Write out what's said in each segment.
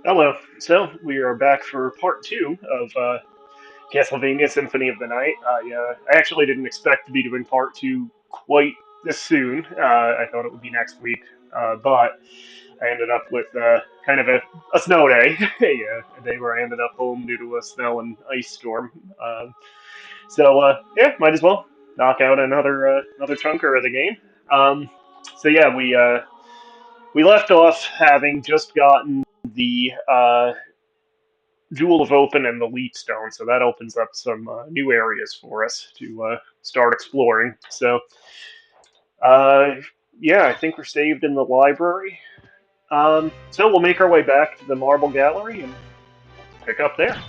Hello. So we are back for part two of Castlevania Symphony of the Night. I actually didn't expect to be doing part two quite this soon. I thought it would be next week, but I ended up with kind of a snow day, a day where I ended up home due to a snow and ice storm. Yeah, might as well knock out another chunker of the game. Um, we left off having just gotten the Jewel of Open and the Leap Stone, so that opens up some new areas for us to start exploring. Uh, yeah, I think we're saved in the library. So we'll make our way back to the Marble Gallery and pick up there.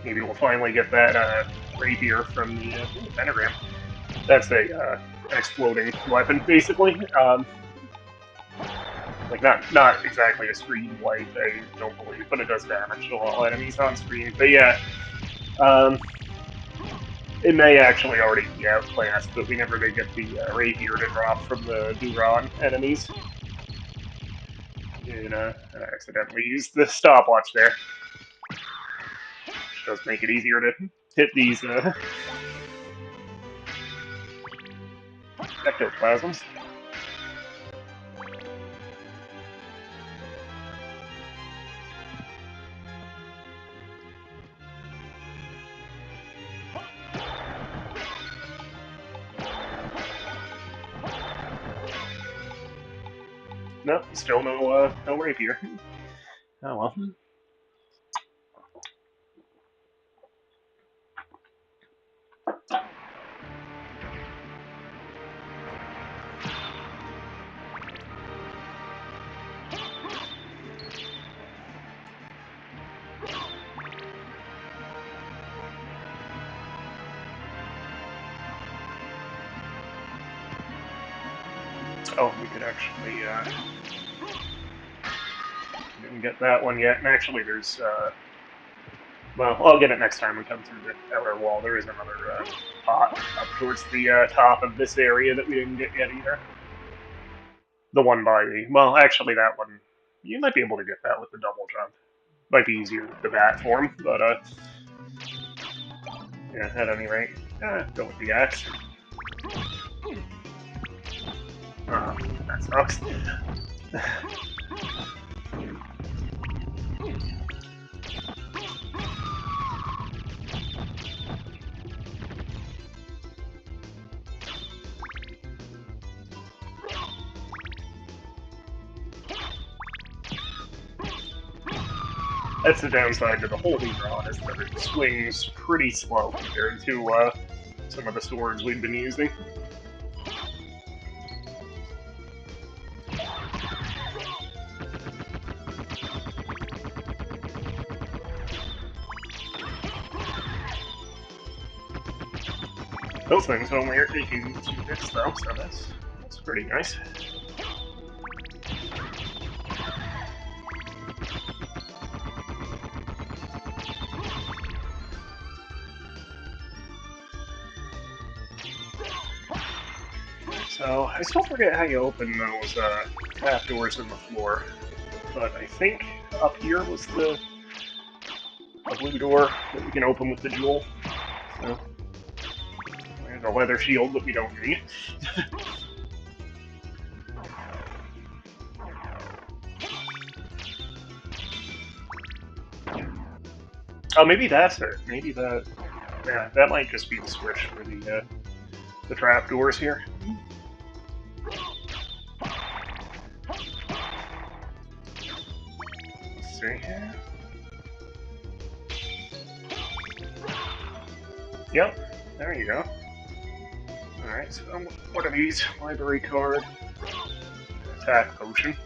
Maybe we'll finally get that rapier from the pentagram. That's an exploding weapon, basically. Like not exactly a screen light, I don't believe, but it does damage to all enemies on screen. But yeah, um, it may actually already be outclassed, but we never did get the rapier to drop from the Duran enemies. And I accidentally used the stopwatch there. Which does make it easier to hit these ectoplasms. No, still no rapier. Oh well. Oh, we could actually didn't get that one yet. And actually, there's well, I'll get it next time we come through the outer wall. There is another pot up towards the top of this area that we didn't get yet either. The one by the well, actually, that one you might be able to get that with the double jump. Might be easier with the bat form, but yeah, at any rate, go with the axe. That sucks. That's the downside to the holy rod, is that it swings pretty slow compared to some of the swords we've been using. Those things only are taking 2 hits though, so that's pretty nice. So I still forget how you open those trapdoors in the floor, but I think up here was the blue door that we can open with the jewel. So there's a leather shield that we don't need. Oh, maybe that's it. Maybe that. Yeah, that might just be the switch for the trapdoors here. Let's see here. Yep, there you go. Alright, so what are these? Library card, attack potion.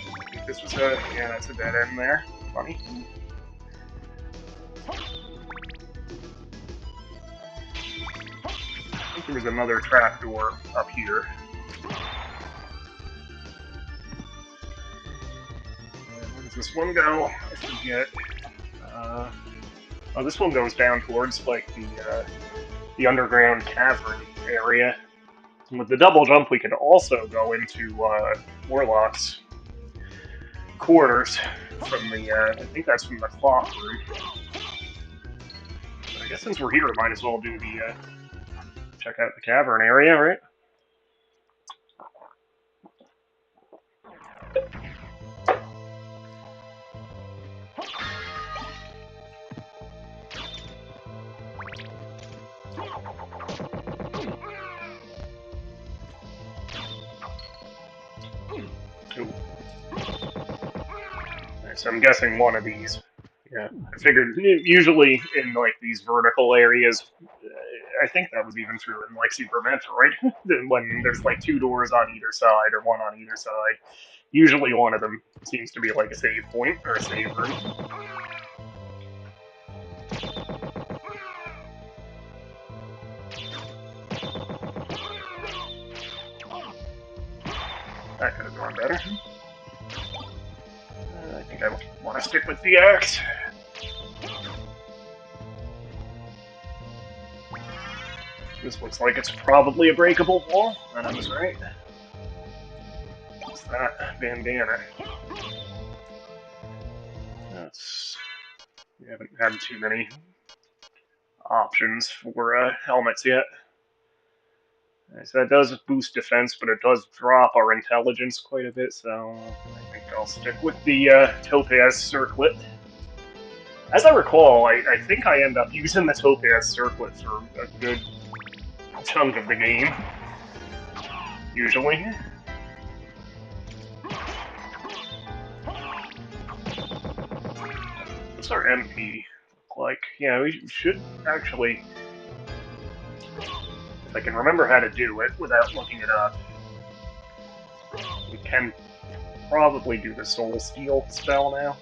I think this was yeah, that's a dead end there. Funny. I think there was another trapdoor up here. Where does this one go? I forget. Oh, this one goes down towards like the underground cavern area. And with the double jump, we could also go into Warlock's quarters from the. I think that's from the clock room. But I guess since we're here, might as well do the check out the cavern area, right? Ooh. So I'm guessing one of these. Yeah, I figured usually in like these vertical areas, I think that was even true in like Super Metroid, when there's like two doors on either side or one on either side. Usually one of them seems to be like a save point or a save room. That could have gone better. I think I want to stick with the axe. This looks like it's probably a breakable wall, and I was right. What's that? Bandana. We haven't had too many options for helmets yet. So that does boost defense, but it does drop our intelligence quite a bit, so I think I'll stick with the Topaz Circlet. As I recall, I think I end up using the Topaz Circlet for a good chunk of the game, usually. What's our MP look like? Yeah, we should actually... If I can remember how to do it without looking it up, we can probably do the Soul Steal spell now.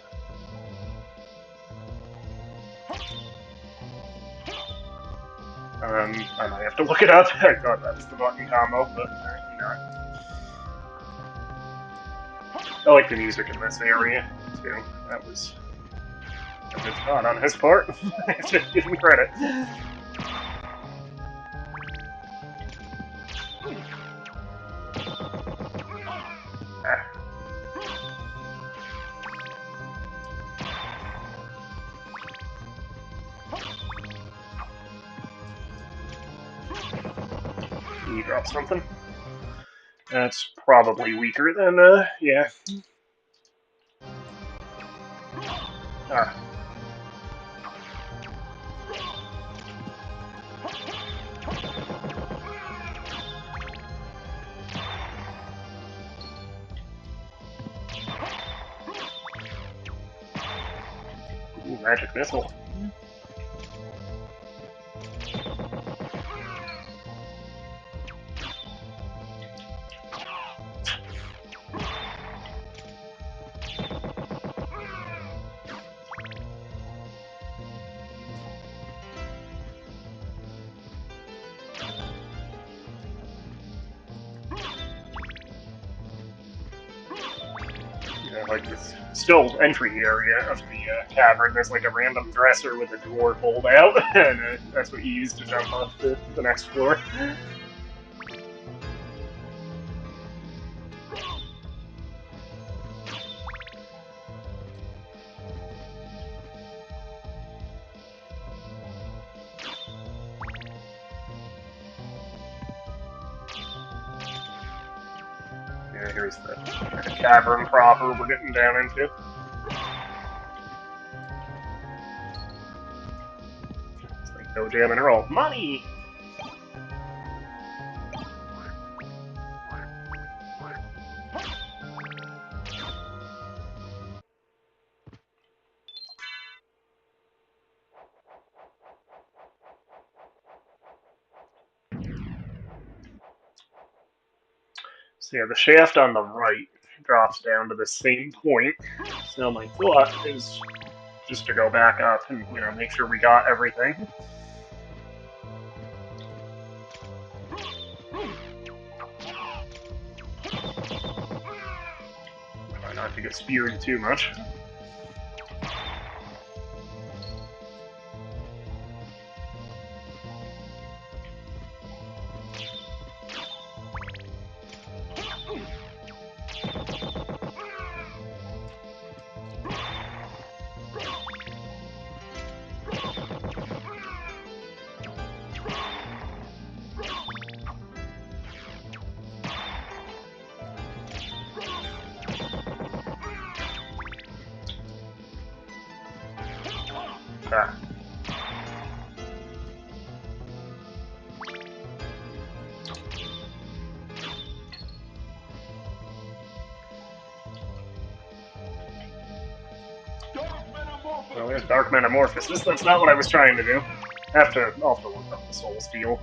I might have to look it up. I thought that was the button combo, but apparently not. I like the music in this area, too. That was a good shot on his part. I should give him credit. You drop something? That's probably weaker than, yeah. Ah. Ooh, magic missile. Like this still entry area of the cavern. There's like a random dresser with a door pulled out, and that's what you use to jump off the next floor. Yeah, here's the cavern proper we're getting down into. It's like no jamming or all. Money! So yeah, the shaft on the right drops down to the same point. So my thought is just to go back up and, you know, make sure we got everything. Try not to get speared too much. There's Dark Metamorphosis. That's not what I was trying to do. I'll have to look up the Soul Steel.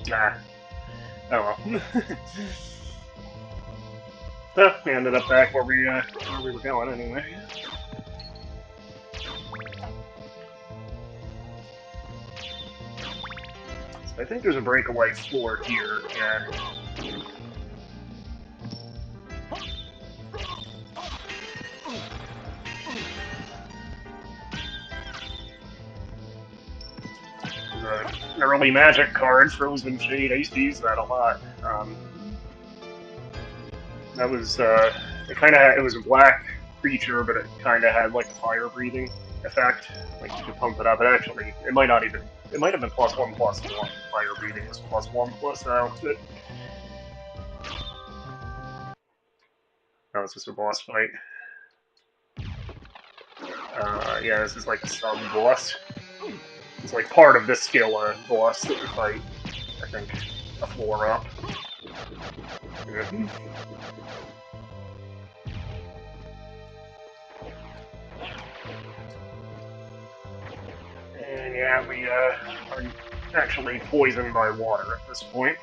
Nah. Oh well. So, we ended up back where we were going anyway. So I think there's a breakaway floor here, and an early Magic card, Frozen Shade. I used to use that a lot. That was it was a black creature, but it kind of had like a fire breathing effect. Like you could pump it up. It might not even, it might have been +1/+1. Fire breathing was +1 plus outfit. Oh, is this a boss fight? Yeah, this is like a sub boss. It's like part of the skill boss that you fight. I think a floor up. Yeah. And yeah, we are actually poisoned by water at this point.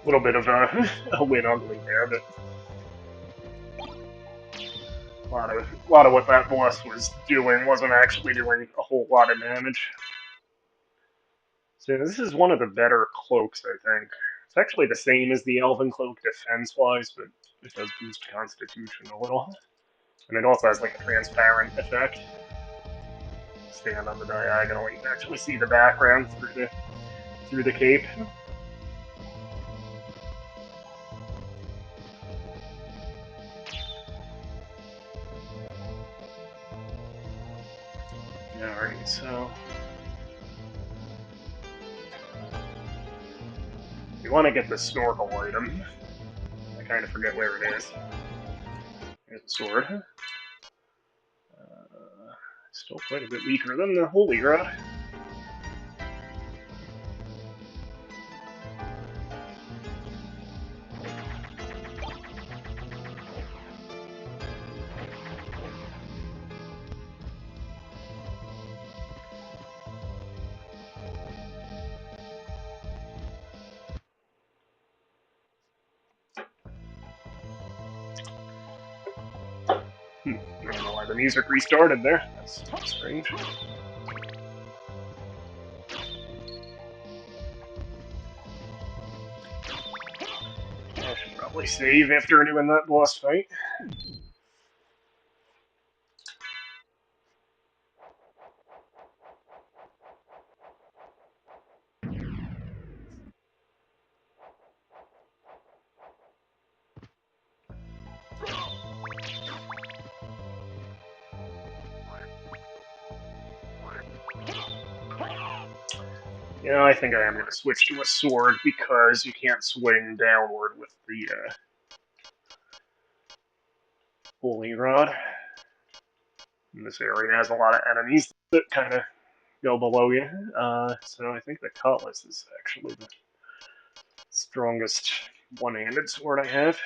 A little bit of a win ugly there, but a lot of what that boss was doing wasn't actually doing a whole lot of damage. So this is one of the better cloaks, I think. It's actually the same as the Elven Cloak defense-wise, but it does boost Constitution a little. And it also has like a transparent effect. Stand on the diagonal, you can actually see the background through the cape. Alright, so you want to get the snorkel item. I kind of forget where it is. There's a sword. Still quite a bit weaker than the Holy Rod. I don't know why the music restarted there. That's strange. I should probably save after doing that boss fight. Yeah, I think I am going to switch to a sword because you can't swing downward with the holy rod. And this area has a lot of enemies that kind of go below you. So I think the cutlass is actually the strongest one-handed sword I have.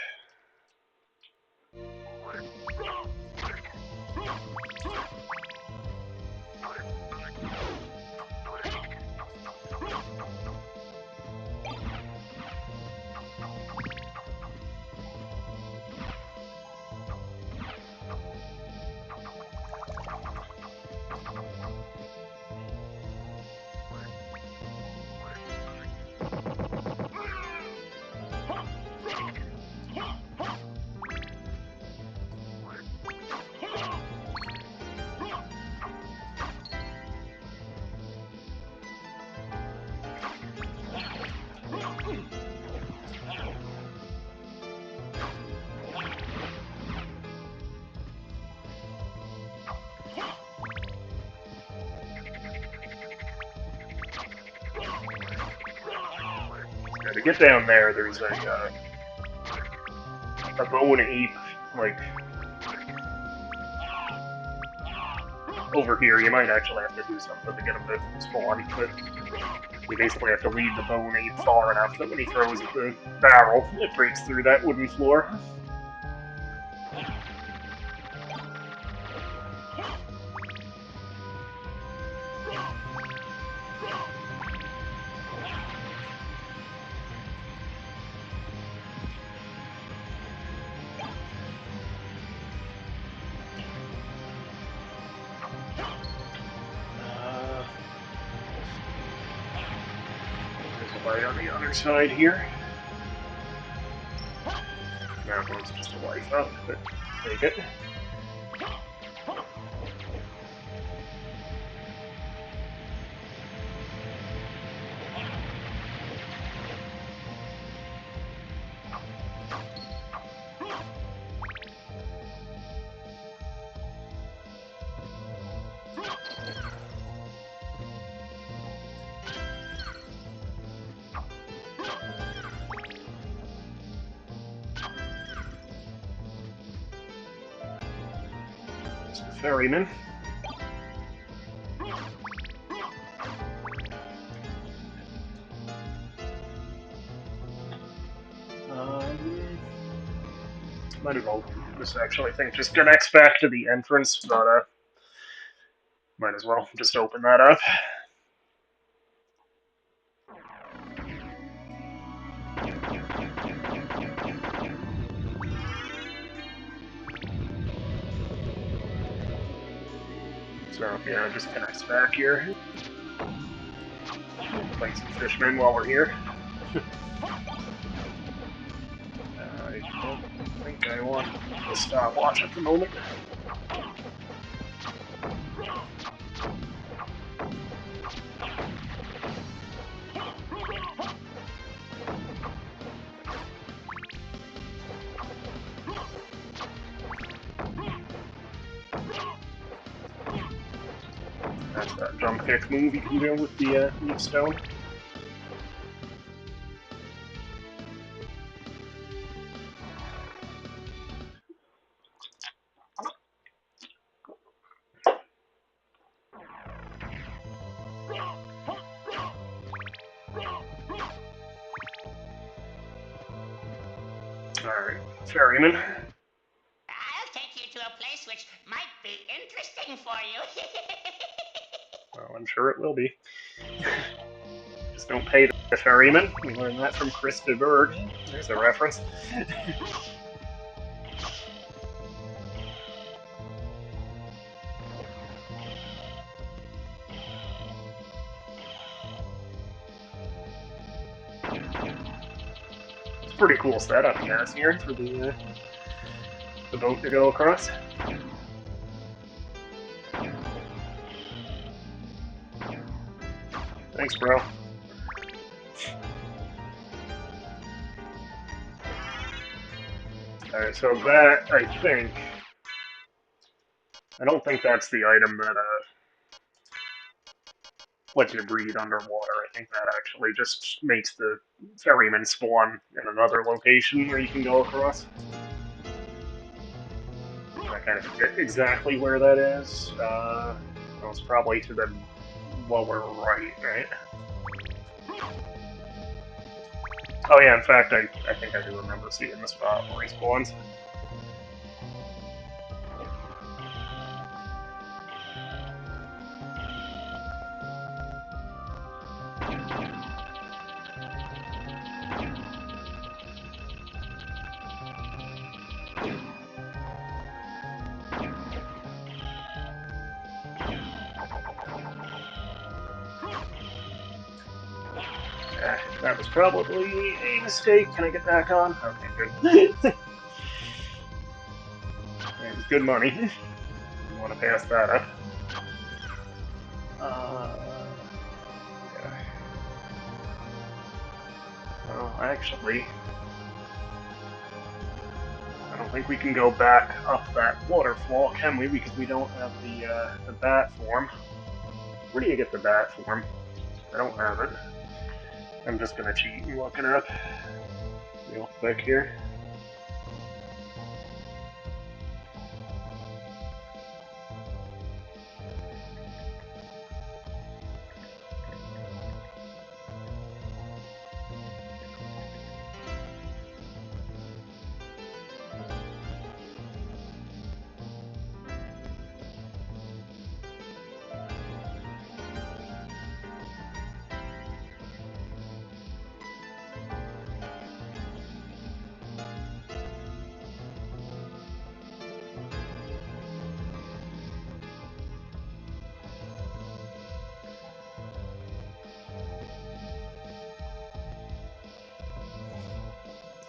Yeah, to get down there, there's a bone ape, like, over here. You might actually have to do something to get him to spawn, but you basically have to lead the bone ape far enough that when he throws the barrel, it breaks through that wooden floor. There's a light on the other side here. That one's just a life up, but take it. Ferryman. Might as well. This actually, I think, just connects back to the entrance, but might as well just open that up. So yeah, it just connects back here. Fight some fishmen while we're here. I don't think I want a stopwatch at the moment. That's that jump kick move you can do with the leaf stone. Alright, Ferryman. I'll take you to a place which might be interesting for you. Well, I'm sure it will be. Just don't pay the ferryman. We learned that from Krista Berg. There's a reference. Pretty cool setup he has here for the boat to go across. Thanks, bro. Alright, so that, I don't think that's the item that, lets you breathe underwater. I think that actually just makes the ferryman spawn in another location where you can go across. I kind of forget exactly where that is. Well, it's probably to the lower right? Oh yeah, in fact, I think I do remember seeing the spot where he spawns. That was probably a mistake. Can I get back on? Okay, good. It was good money. Didn't want to pass that up. Yeah. Well, actually, I don't think we can go back up that waterfall, can we? Because we don't have the bat form. Where do you get the bat form? I don't have it. I'm just gonna cheat and look it up real quick here.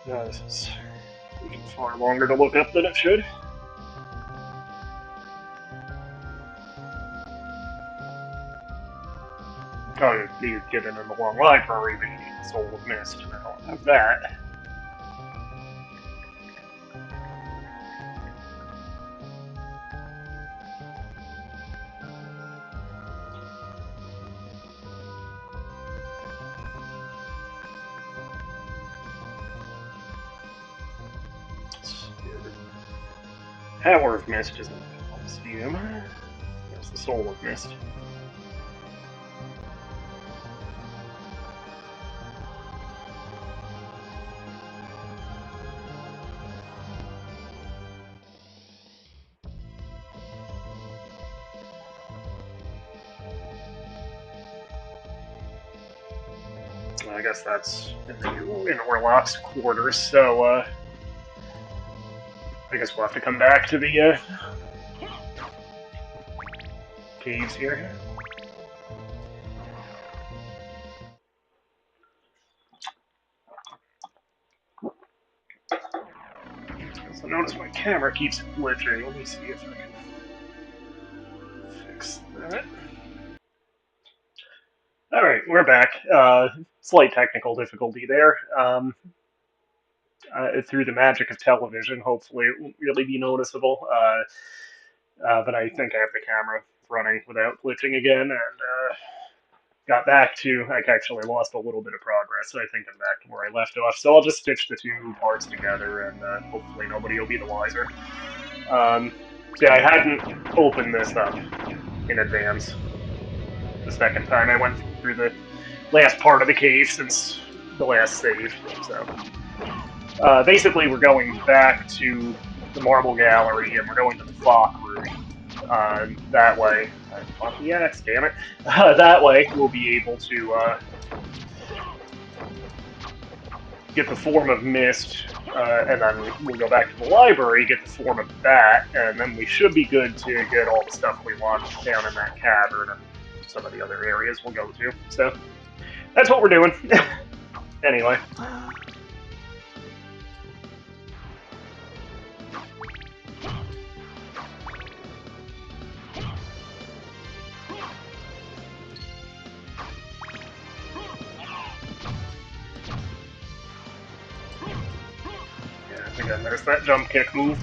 This is taking far longer to look up than it should. Oh, you get it in the long library, but you need the Soul of Mist, and I don't have that. Power of Mist isn't Coliseum. There's the Soul of Mist. I guess that's in Orlok's quarters, so I guess we'll have to come back to the caves here. So notice my camera keeps glitching. Let me see if I can fix that. Alright, we're back. Slight technical difficulty there. Through the magic of television, hopefully it won't really be noticeable. But I think I have the camera running without glitching again, and got back to, I actually lost a little bit of progress, so I think I'm back to where I left off. So I'll just stitch the two parts together, and hopefully nobody will be the wiser. Yeah, I hadn't opened this up in advance the second time I went through the last part of the cave since the last save, so... basically, we're going back to the Marble Gallery, and we're going to the Fock room. That way, I want the axe, damn it. That way, we'll be able to get the form of Mist, and then we'll go back to the library, get the form of Bat, and then we should be good to get all the stuff we want down in that cavern and some of the other areas we'll go to. So, that's what we're doing. Anyway. again, there's that jump kick move,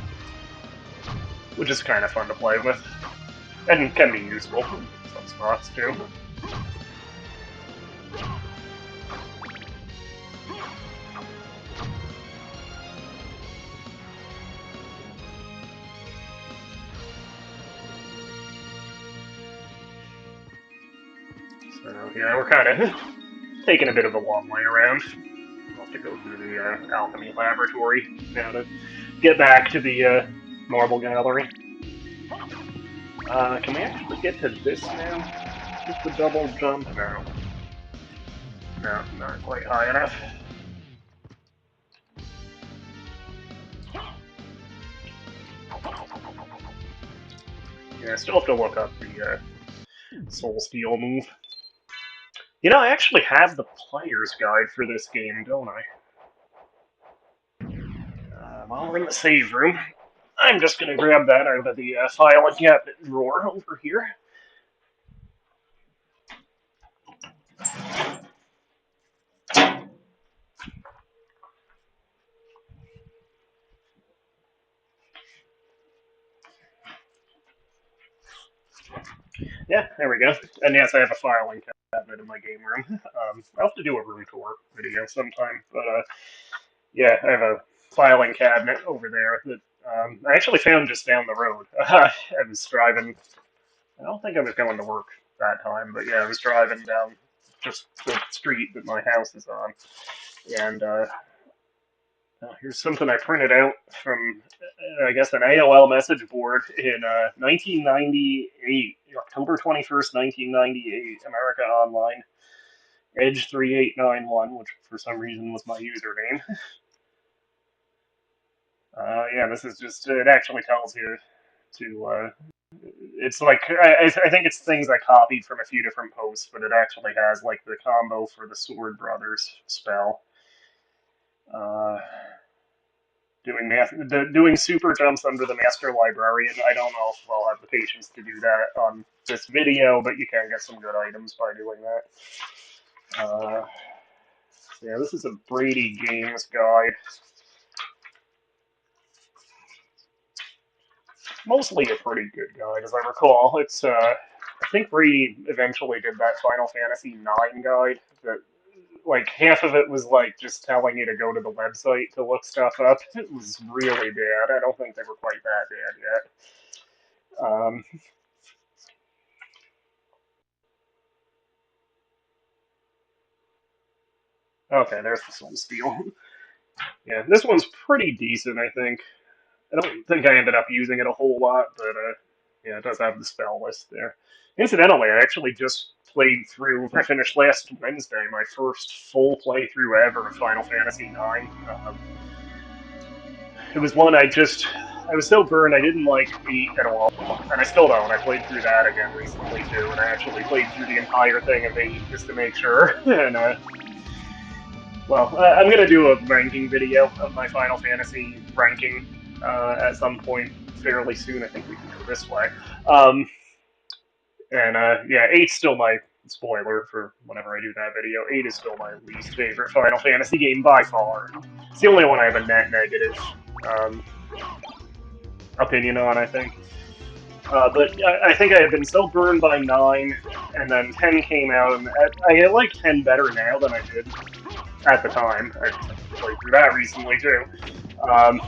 which is kind of fun to play with, and can be useful in some spots too. So yeah, we're kind of taking a bit of a long way around. We'll have to go through the alchemy laboratory now to get back to the marble gallery. Can we actually get to this now? Just the double jump? No. No, not quite high enough. Yeah, I still have to look up the Soul Steel move. You know, I actually have the player's guide for this game, don't I? While we're in the save room, I'm just going to grab that out of the file cabinet drawer over here. Yeah, there we go. And yes, I have a filing cabinet in my game room. I'll have to do a room tour video sometime, but yeah, I have a filing cabinet over there that I actually found just down the road. I was driving. I don't think I was going to work that time, but yeah, I was driving down just the street that my house is on, and here's something I printed out from, I guess, an AOL message board in 1998, October 21st, 1998, America Online, Edge 3891, which for some reason was my username. Yeah, this is just, it actually tells you to, it's like, I think it's things I copied from a few different posts, but it actually has, like, the combo for the Sword Brothers spell. Doing super jumps under the Master Librarian. I don't know if I'll have the patience to do that on this video, but you can get some good items by doing that. Yeah, this is a Brady Games guide. Mostly a pretty good guide, as I recall. It's I think Brady eventually did that Final Fantasy IX guide that, like, half of it was like just telling you to go to the website to look stuff up. It was really bad. I don't think they were quite that bad yet. Okay, there's the Soul Steel. Yeah, this one's pretty decent, I think. I don't think I ended up using it a whole lot, but yeah, it does have the spell list there. Incidentally, I actually just played through. I finished last Wednesday my first full playthrough ever of Final Fantasy IX. It was one I was so burned I didn't like beat at all, and I still don't. I played through that again recently too, and I actually played through the entire thing of 8 just to make sure. And well, I'm gonna do a ranking video of my Final Fantasy ranking at some point fairly soon. I think we can go this way. And yeah, 8's still my spoiler for whenever I do that video. 8 is still my least favorite Final Fantasy game by far. It's the only one I have a net negative um, opinion on, I think. But I think I had been so burned by 9, and then 10 came out, and I like 10 better now than I did at the time. I played through that recently too. Um,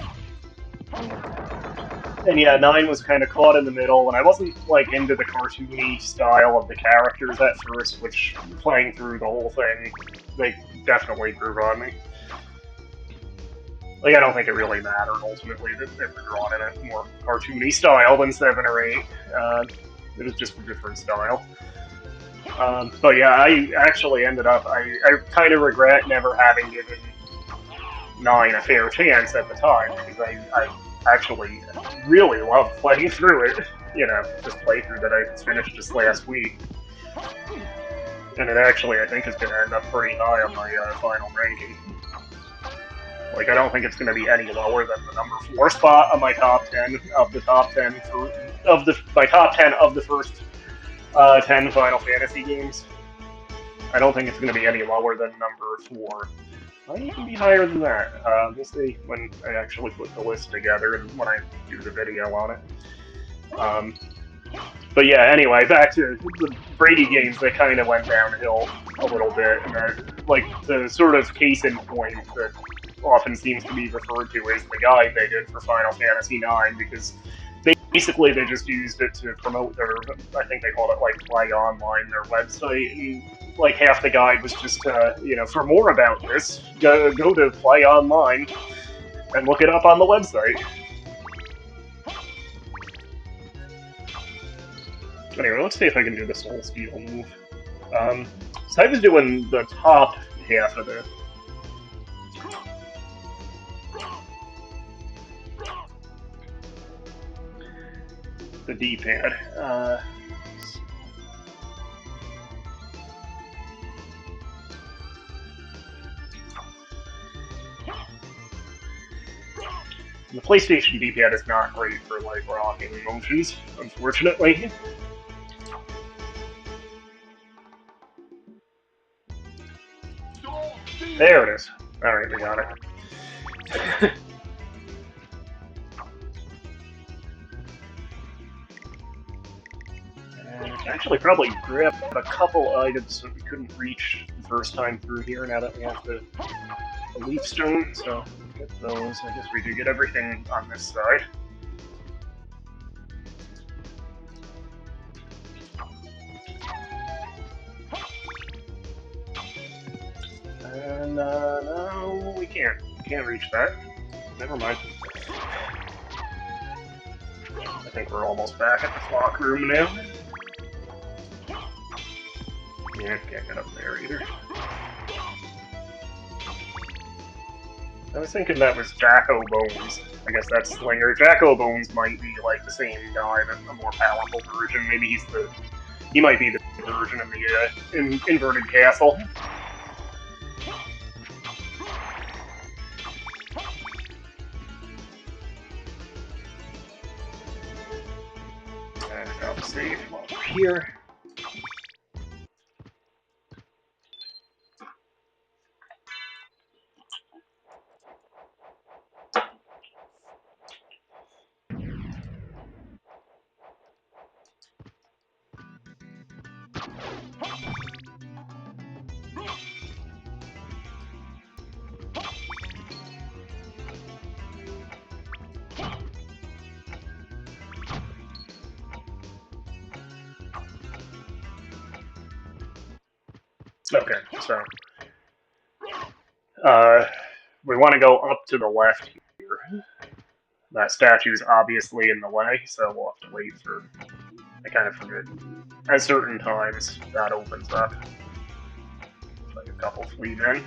and yeah, 9 was kind of caught in the middle, and I wasn't like into the cartoony style of the characters at first, which playing through the whole thing, they definitely grew on me. Like, I don't think it really mattered ultimately that they were drawn in a more cartoony style than 7 or 8. It was just a different style. But yeah, I actually ended up, I kind of regret never having given 9 a fair chance at the time, because I actually really loved playing through it. You know, this playthrough that I finished just last week. And it actually, I think, is going to end up pretty high on my final ranking. Like, I don't think it's going to be any lower than the number 4 spot on my top 10 of the top 10 my top 10 of the first 10 Final Fantasy games. I don't think it's going to be any lower than number 4. Might even be higher than that. We'll see when I actually put the list together and when I do the video on it. But yeah, anyway, back to the Brady games that kind of went downhill a little bit, and like the sort of case in point that often seems to be referred to as the guide they did for Final Fantasy IX, because basically they just used it to promote their, I think they called it like Play Online, their website, and like half the guide was just, for more about this, go to Play Online and look it up on the website. Anyway, let's see if I can do the Soul Steal move. So I was doing the top half of the D-pad. The PlayStation D-pad is not great for like rocking motions, unfortunately. There it is. Alright, we got it. Actually, probably grab a couple items that we couldn't reach the first time through here now that we have the leaf stone, so get those. I guess we do get everything on this side. And, no, we can't. Can't reach that. Never mind. I think we're almost back at the clock room now. Yeah, can't get up there either. I was thinking that was Jacko Bones. I guess that's Slinger. Jacko Bones might be like the same guy, but a more powerful version. Maybe he might be the version of the inverted castle. I'll save while we're here. Okay, so we want to go up to the left here. That statue's obviously in the way, so we'll have to wait for. I kind of forget. At certain times, that opens up. Like a couple fleet men.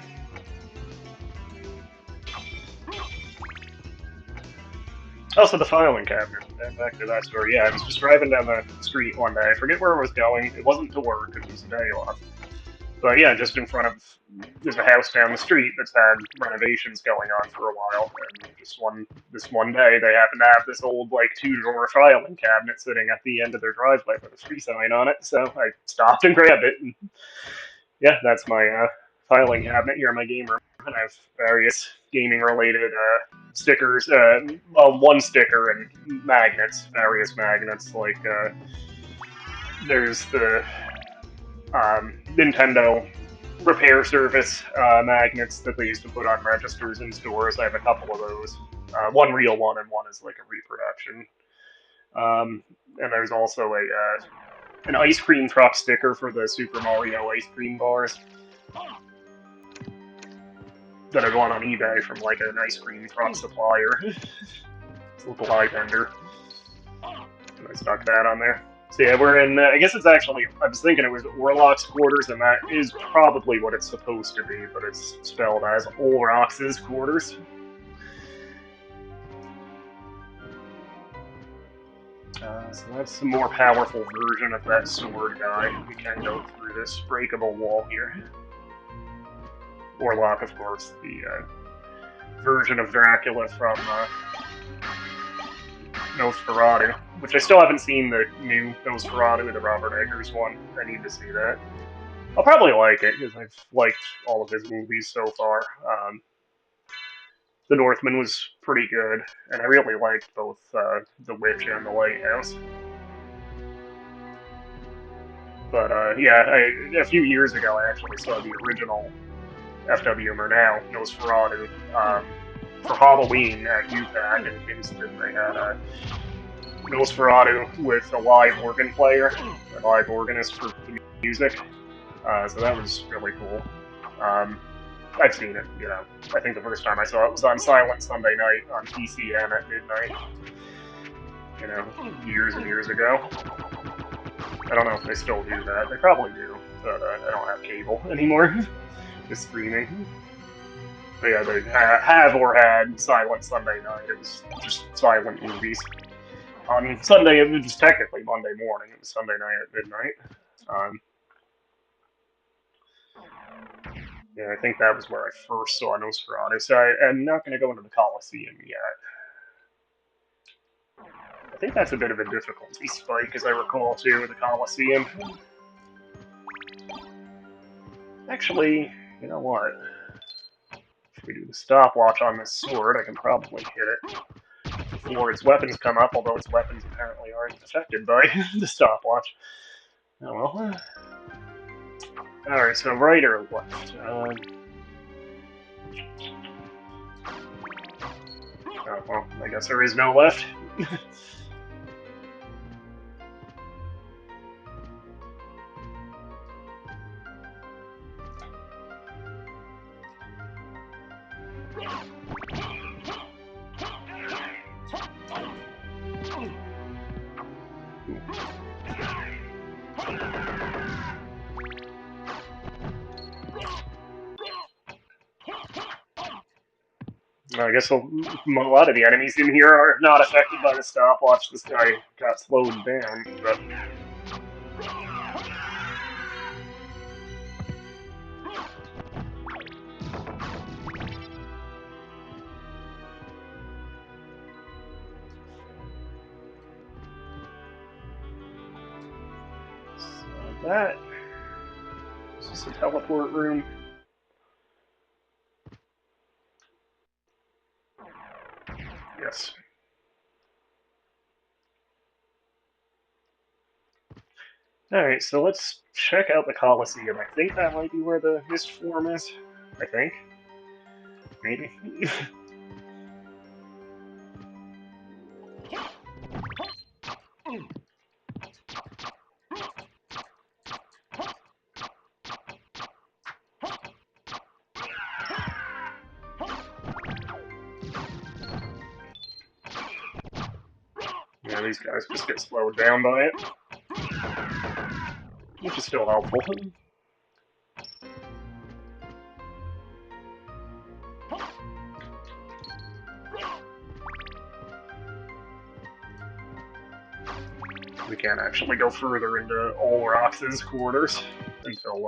Also, the filing cabinet. Back to that story. Yeah, I was just driving down the street one day. I forget where I was going. It wasn't to work. It was a day off. But yeah, just in front of there's a house down the street that's had renovations going on for a while, and this one day they happened to have this old like 2-drawer filing cabinet sitting at the end of their driveway with a free sign on it. So I stopped and grabbed it, and yeah, that's my filing cabinet here in my game room. And I have various gaming related stickers, well, one sticker and magnets, various magnets. Like there's the Nintendo repair service magnets that they used to put on registers in stores. I have a couple of those. One real one and one is like a reproduction. And there's also an ice cream truck sticker for the Super Mario ice cream bars that I got on eBay from like an ice cream truck supplier. Supply vendor. And I stuck that on there. So yeah, we're in, I guess it's actually, I was thinking it was Orlock's quarters, and that is probably what it's supposed to be, but it's spelled as Olrox's quarters. So that's the more powerful version of that sword guy. We can go through this breakable wall here. Orlock, of course, the version of Dracula from Nosferatu, which I still haven't seen the new Nosferatu, the Robert Eggers one. I need to see that. I'll probably like it because I've liked all of his movies so far. The Northman was pretty good, and I really liked both The Witch and The Lighthouse. But yeah, a few years ago I actually saw the original FW Murnau, Nosferatu, for Halloween at UPAC in Kingston. They had a Nosferatu with a live organ player, a live organist for the music. So that was really cool. Um, I've seen it, you know. I think the first time I saw it was on Silent Sunday night on TCM at midnight, you know, years and years ago. I don't know if they still do that. They probably do, but I don't have cable anymore. Just streaming. But yeah, they have or had Silent Sunday night. It was just silent movies. On Sunday, it was technically Monday morning. It was Sunday night at midnight. Um, yeah, I think that was where I first saw Nosferatu. So I'm not going to go into the Coliseum yet. I think that's a bit of a difficulty spike, as I recall, too, with the Coliseum. Actually, you know what? If we do the stopwatch on this sword, I can probably hit it before its weapons come up, although its weapons apparently aren't affected by the stopwatch. Oh well. Alright, so right or left? Oh, well, I guess there is no left. I guess a lot of the enemies in here are not affected by the stopwatch. This guy got slowed down, but... So that... Is this a teleport room? Yes. Alright, so let's check out the Coliseum. I think that might be where the mist form is. I think. Maybe. Yeah, these guys just get slowed down by it. Which is still helpful. We can't actually go further into Olrox's quarters until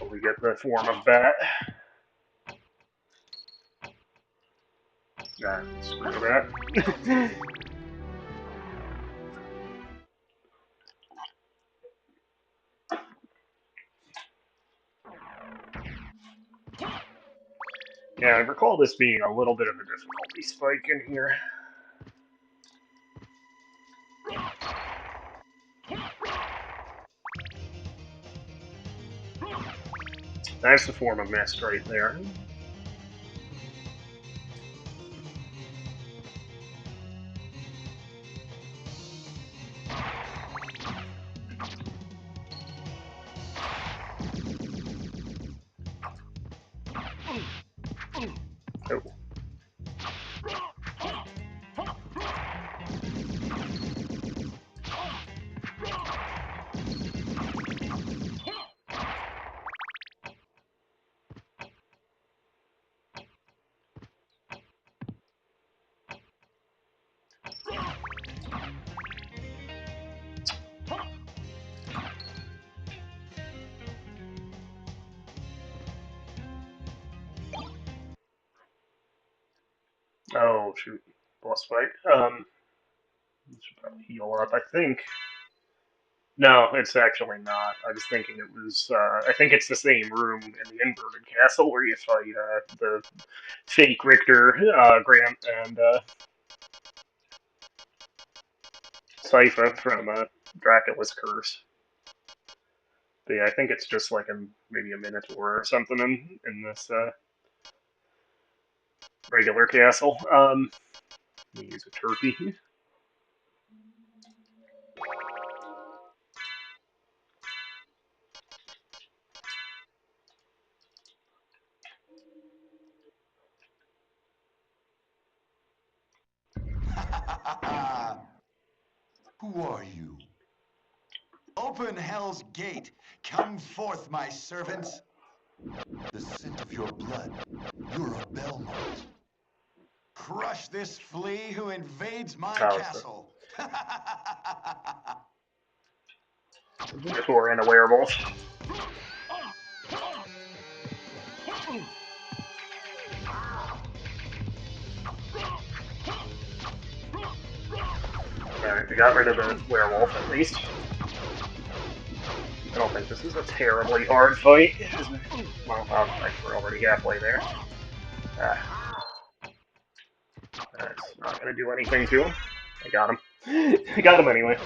we get the form of Bat. Nah, screw that. Yeah, I recall this being a little bit of a difficulty spike in here. That's the form of mist right there. Oh. Oh, shoot. Boss fight. Should probably heal up, I think. No, it's actually not. I was thinking it was. I think it's the same room in the inverted castle where you fight the fake Richter, Grant, and Sypha from Dracula's Curse. But yeah, I think it's just like maybe a Minotaur or something in this regular castle. Let me use a turkey. Who are you? Open hell's gate. Come forth, my servants. The scent of your blood. You're a Belmont. Crush this flea who invades my Oh, it's castle. a Minotaur and a werewolf. Alright, we got rid of the werewolf at least. I don't think this is a terribly hard fight. Well, we're already halfway there. That's not gonna do anything to him. I got him. I got him anyway.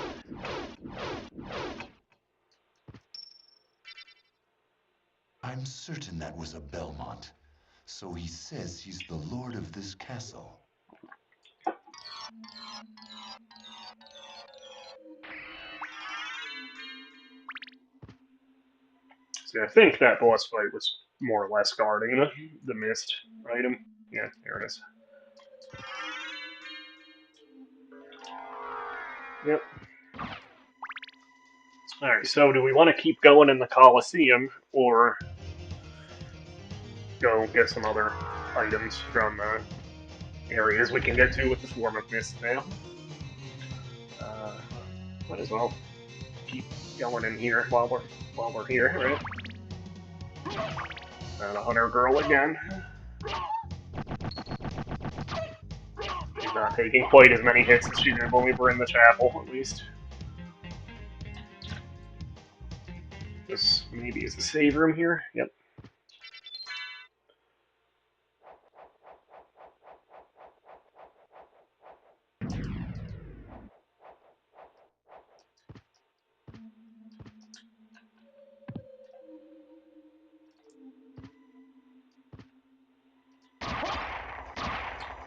I'm certain that was a Belmont. So he says he's the lord of this castle. So I think that boss fight was more or less guarding the mist item. Yeah, there it is. Yep. Alright, so do we want to keep going in the Colosseum, or go get some other items from areas we can get to with the Swarm of Mist now? Might as well keep going in here while we're here, right? And a hunter girl again. She's not taking quite as many hits as she did when we were in the chapel, at least. This maybe is the save room here. Yep.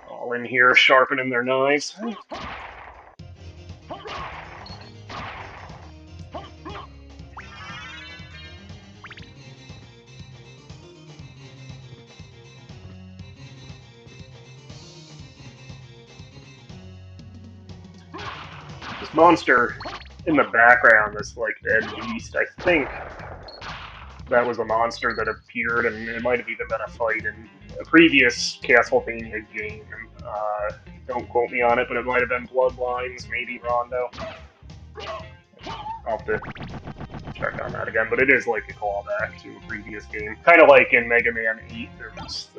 All in here sharpening their knives. This monster in the background, this like dead beast, I think that was a monster that appeared, and it might have even been a fight in a previous Castlevania game. Don't quote me on it, but it might have been Bloodlines, maybe Rondo. I'll have to check on that again, but it is like a callback to a previous game. Kind of like in Mega Man 8, there was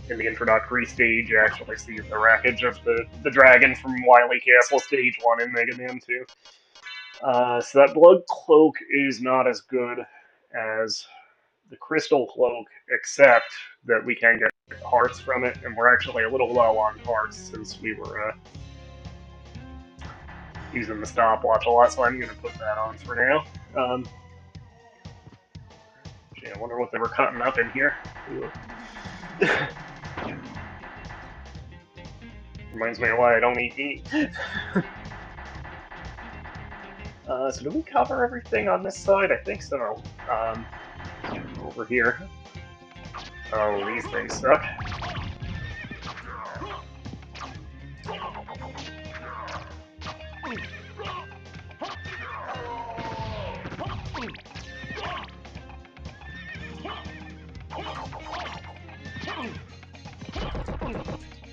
in the introductory stage, you actually see the wreckage of the dragon from Wily Castle Stage 1 in Mega Man 2. So that Blood Cloak is not as good as the Crystal Cloak, except that we can get hearts from it, and we're actually a little low on hearts since we were using the stopwatch a lot, so I'm going to put that on for now. Gee, I wonder what they were cutting up in here. Reminds me of why I don't eat meat. So do we cover everything on this side? I think so. Over here. Oh, these things suck.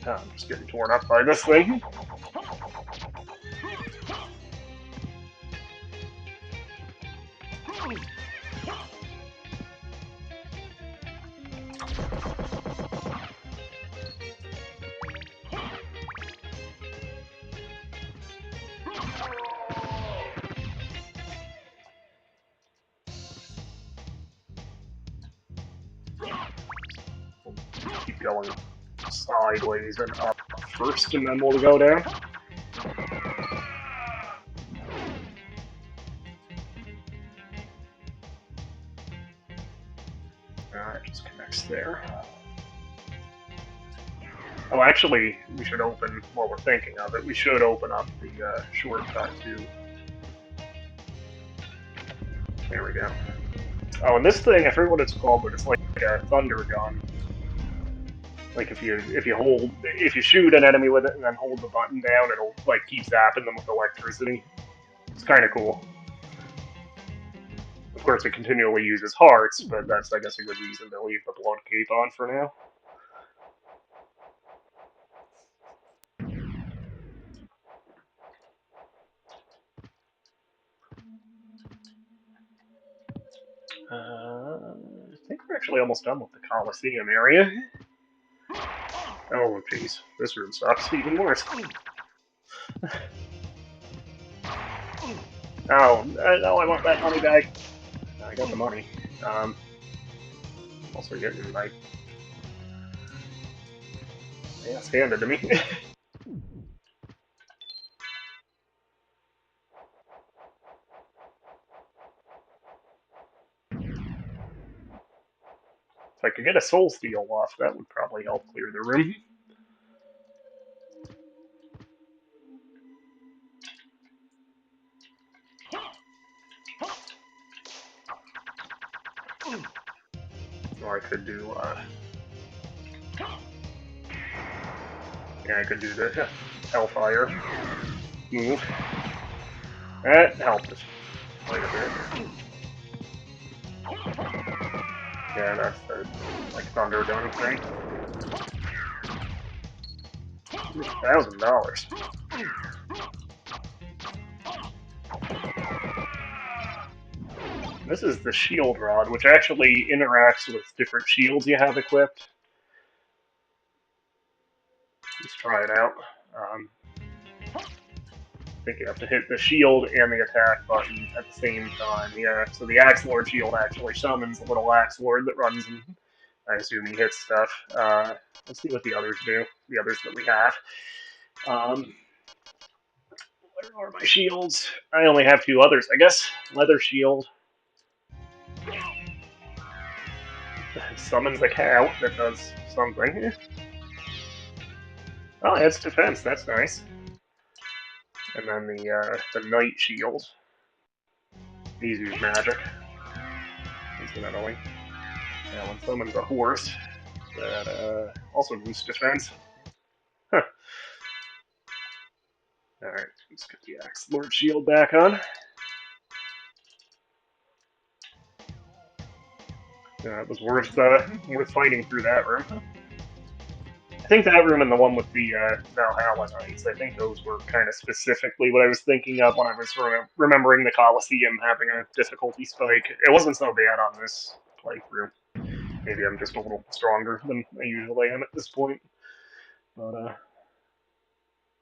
Oh, I'm just getting torn up by this thing. going sideways and up first, and then we'll go down. Alright, just connects there. Oh, actually, we should open, while we're thinking of it, we should open up the shortcut too. There we go. Oh, and this thing, I forget what it's called, but it's like a thunder gun. Like if you shoot an enemy with it and then hold the button down, it'll like keep zapping them with electricity. It's kind of cool. Of course, it continually uses hearts, but that's, I guess, a good reason to leave the blood cape on for now. I think we're actually almost done with the Coliseum area. Oh, jeez. This room sucks even worse. Oh, no, I want that money back. I got the money. Also getting my ass handed to me. If I could get a soul steal off, that would probably help clear the room. Or I could do, yeah, I could do the Hellfire move. That helped us quite a bit. Yeah, that's the, like, thunder gun thing. $1,000. This is the shield rod, which actually interacts with different shields you have equipped. Let's try it out. I think you have to hit the shield and the attack button at the same time. Yeah, so the Axe Lord shield actually summons a little Axe Lord that runs, and I assume he hits stuff. Let's see what the others do, the others that we have. Where are my shields? I only have two others, I guess. Leather shield. Summons a cow that does something. Oh, it's defense, that's nice. And then the Knight shield. These use magic, incidentally. That one summons a horse that also boosts defense. Huh. Alright, let's get the Axe Lord shield back on. Yeah, it was worth fighting through that room. I think that room and the one with the Valhalla Knights, I think those were kind of specifically what I was thinking of when I was sort of remembering the Colosseum having a difficulty spike. It wasn't so bad on this playthrough. Maybe I'm just a little stronger than I usually am at this point. But,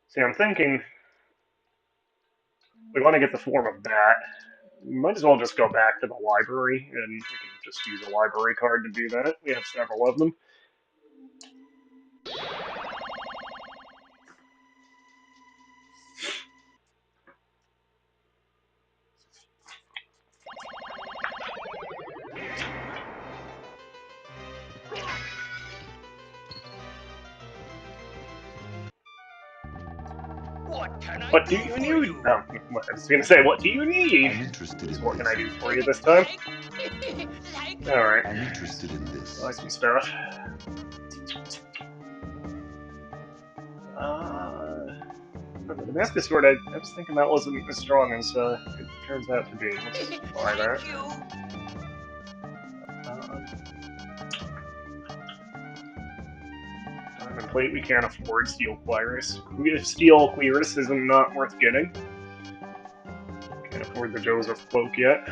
see, I'm thinking we want to get the form of that. We might as well just go back to the library, and we can just use a library card to do that. We have several of them. What do you need? Oh, I was going to say, what do you need? I'm interested in What can I this. do for you this time? Alright. I'm interested in this. Buy some stuff. The Damascus Sword, I was thinking that wasn't as strong as it turns out to be. Let's buy that. Diamond plate we can't afford. Steel Quirus. Steel Quirus isn't not worth getting. Can't afford the Joseph Cloak yet.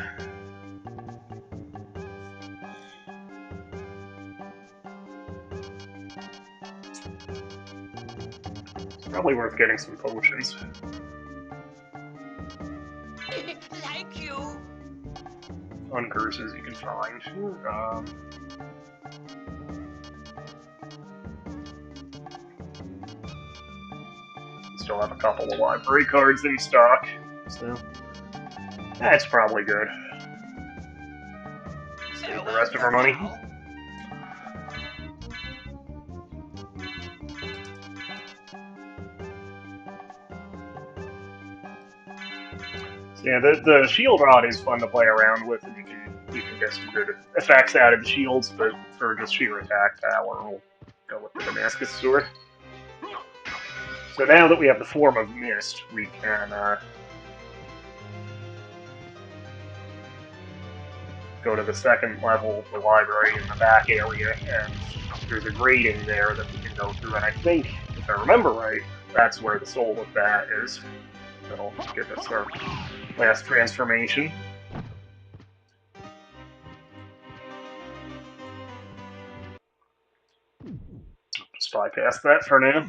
It's probably worth getting some potions. Like you. On curses you can find. still have a couple of library cards in stock, so that's probably good. Save the rest of our money. So yeah, the shield rod is fun to play around with, and you can get some good effects out of the shields, but for just sheer attack power, we'll go with the Damascus sword. So now that we have the form of mist, we can go to the second level of the library in the back area, and there's a grating there that we can go through, and I think, if I remember right, that's where the soul of that is. That'll give us our last transformation. Just bypass that for now.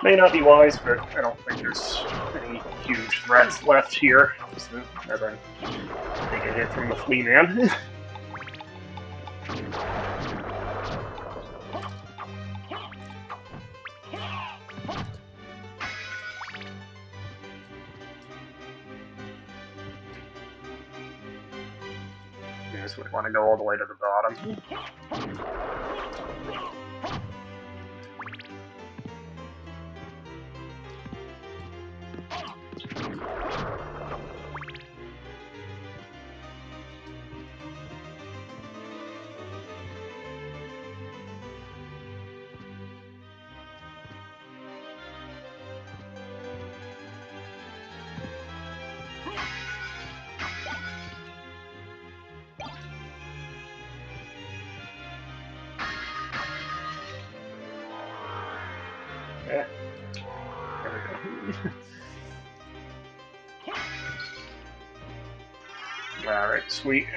May not be wise, but I don't think there's any huge threats left here, just as I take a hit from the flea man. Yeah, so we want to go all the way to the bottom. Yeah. There we go. Alright, sweet.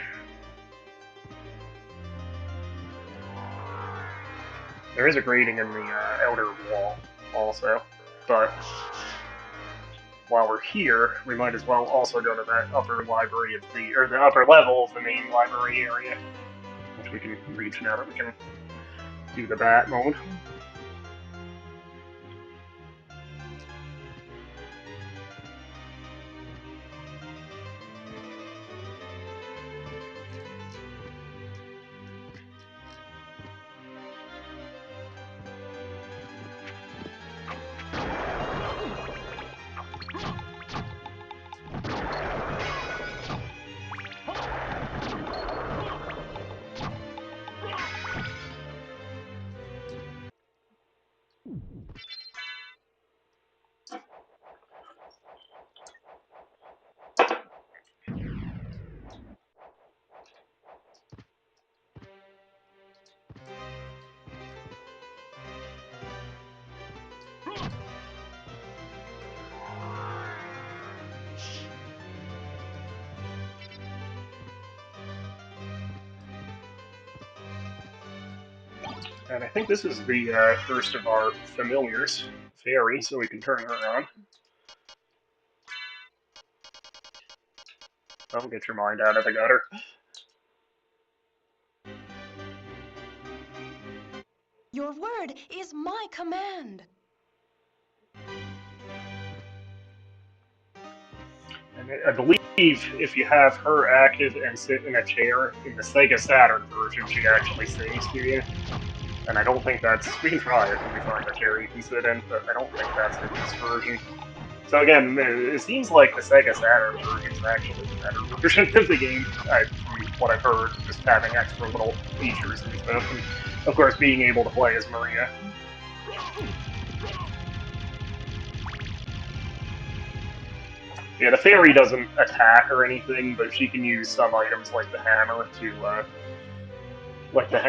There is a grating in the outer wall, also, but while we're here, we might as well also go to that upper library of the upper level of the main library area, which we can reach now that we can do the bat mode. And I think this is the first of our familiars, Fairy, so we can turn her on. Don't get your mind out of the gutter. Your word is my command. And I believe if you have her active and sit in a chair in the Sega Saturn version, she actually sings to you. And I don't think that's... We can try it when we find a chair you can sit in, but I don't think that's in this version. So again, it seems like the Sega Saturn version is actually the better version of the game, from what I've heard, just having extra little features and stuff, and of course being able to play as Maria. Yeah, the fairy doesn't attack or anything, but she can use some items like the hammer to,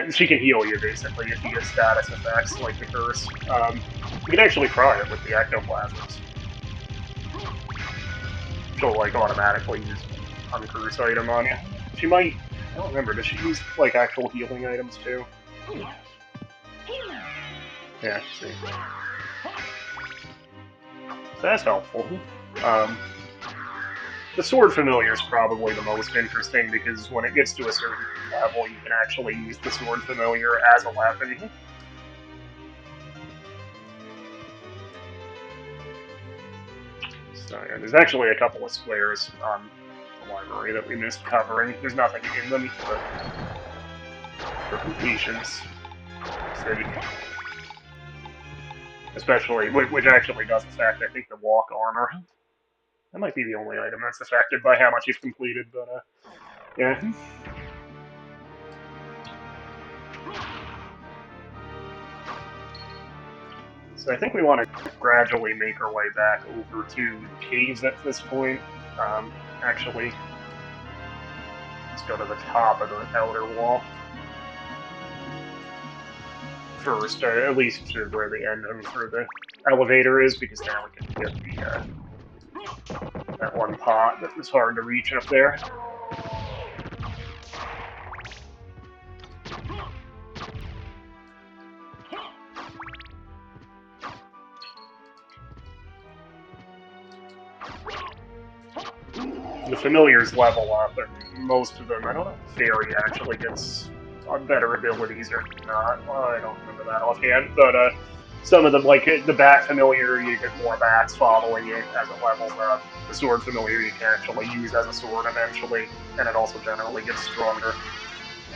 she can heal you, basically, if you get status effects, like the curse. We can actually try it with the ectoplasms. She'll, like, automatically use an uncurse item on you. She might... I don't remember, does she use, like, actual healing items, too? Yeah, see. So that's helpful. The Sword Familiar is probably the most interesting, because when it gets to a certain level, you can actually use the Sword Familiar as a weapon. So yeah, there's actually a couple of squares on the library that we missed covering. There's nothing in them, but for completion's sake. Especially, which actually does affect, I think, the walk armor. That might be the only item that's affected by how much you've completed, but, yeah. So I think we want to gradually make our way back over to the caves at this point. Actually, let's go to the top of the outer wall first, at least to where the end for the elevator is, because now we can get that one pot that was hard to reach up there. The familiars level up, and most of them, I don't know if Fairy actually gets better abilities or not. Well, I don't remember that offhand, but some of them, like the Bat familiar, you get more bats following it as it levels up. The Sword familiar you can actually use as a sword eventually, and it also generally gets stronger.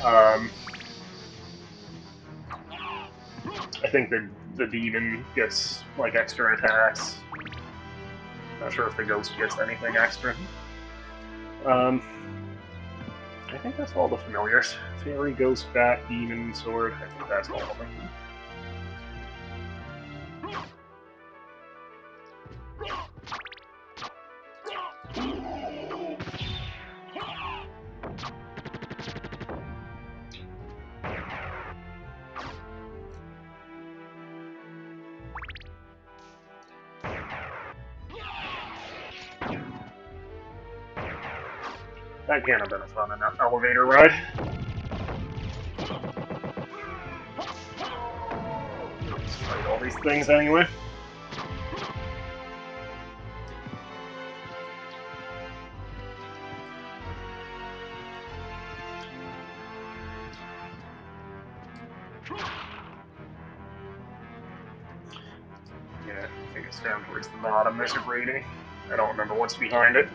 I think the Demon gets like extra attacks. Not sure if the Ghost gets anything extra. I think that's all the familiars. Fairy, Ghost, Bat, Demon, Sword. I think that's all of them. That can't have been a fun enough elevator ride. Let's fight all these things anyway. Yeah, I think it's down towards the bottom. There's a grating. I don't remember what's behind it.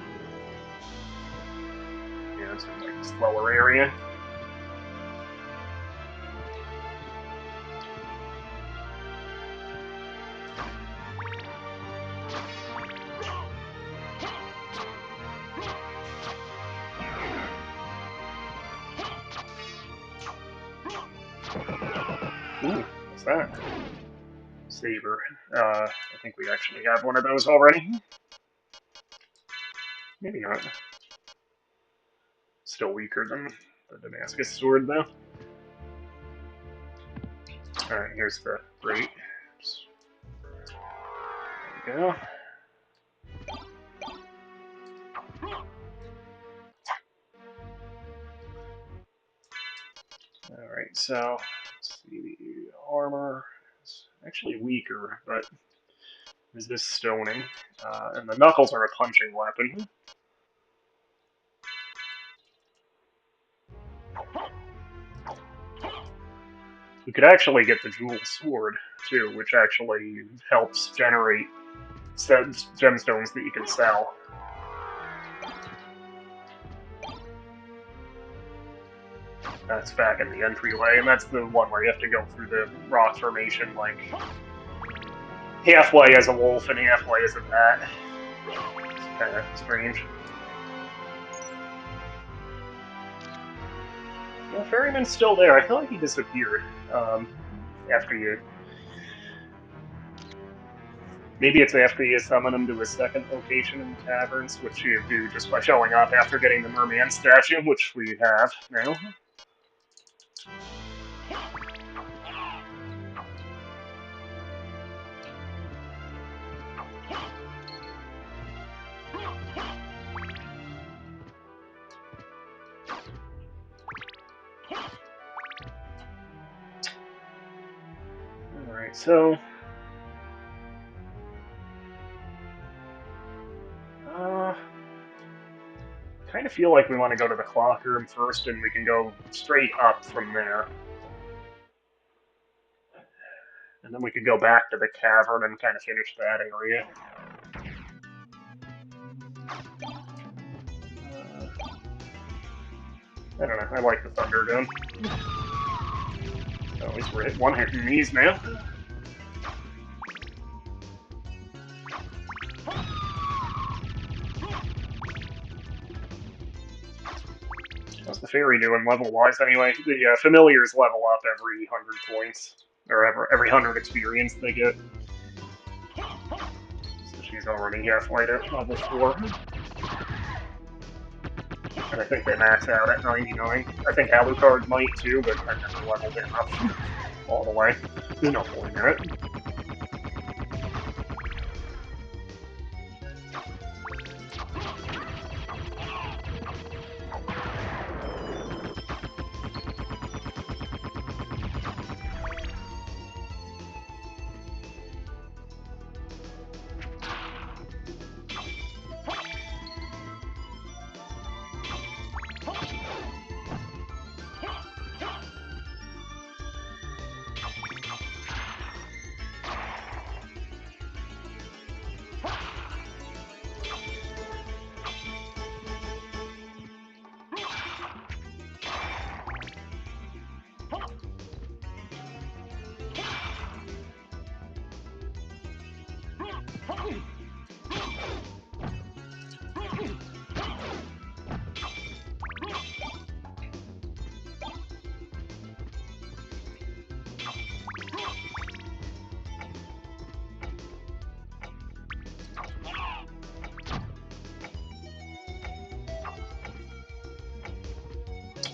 Yeah, it's in like this lower area. Ooh, what's that? Saber. I think we actually have one of those already. Maybe not. Still weaker than the Damascus sword, though. Alright, here's the grate. There we go. Alright, so let's see, the armor is actually weaker, but resists stoning. And the knuckles are a punching weapon. We could actually get the jeweled sword, too, which actually helps generate gemstones that you can sell. That's back in the entryway, and that's the one where you have to go through the rock formation, like, halfway as a wolf and halfway as a bat. It's kind of strange. Well, Ferryman's still there. I feel like he disappeared after you... Maybe it's after you summon him to a second location in the caverns, which you do just by showing up after getting the merman statue, which we have now. Alright, so... kind of feel like we want to go to the clock room first, and we can go straight up from there. And then we could go back to the cavern and kind of finish that area. I don't know, I like the thunder gun. At least we're one-hitting these now. How's the fairy doing level-wise anyway? The familiars level up every 100 points, or every 100 experience they get. So she's already halfway to level 4. And I think they max out at 99. I think Alucard might too, but I've never leveled him up all the way. There's no point in it.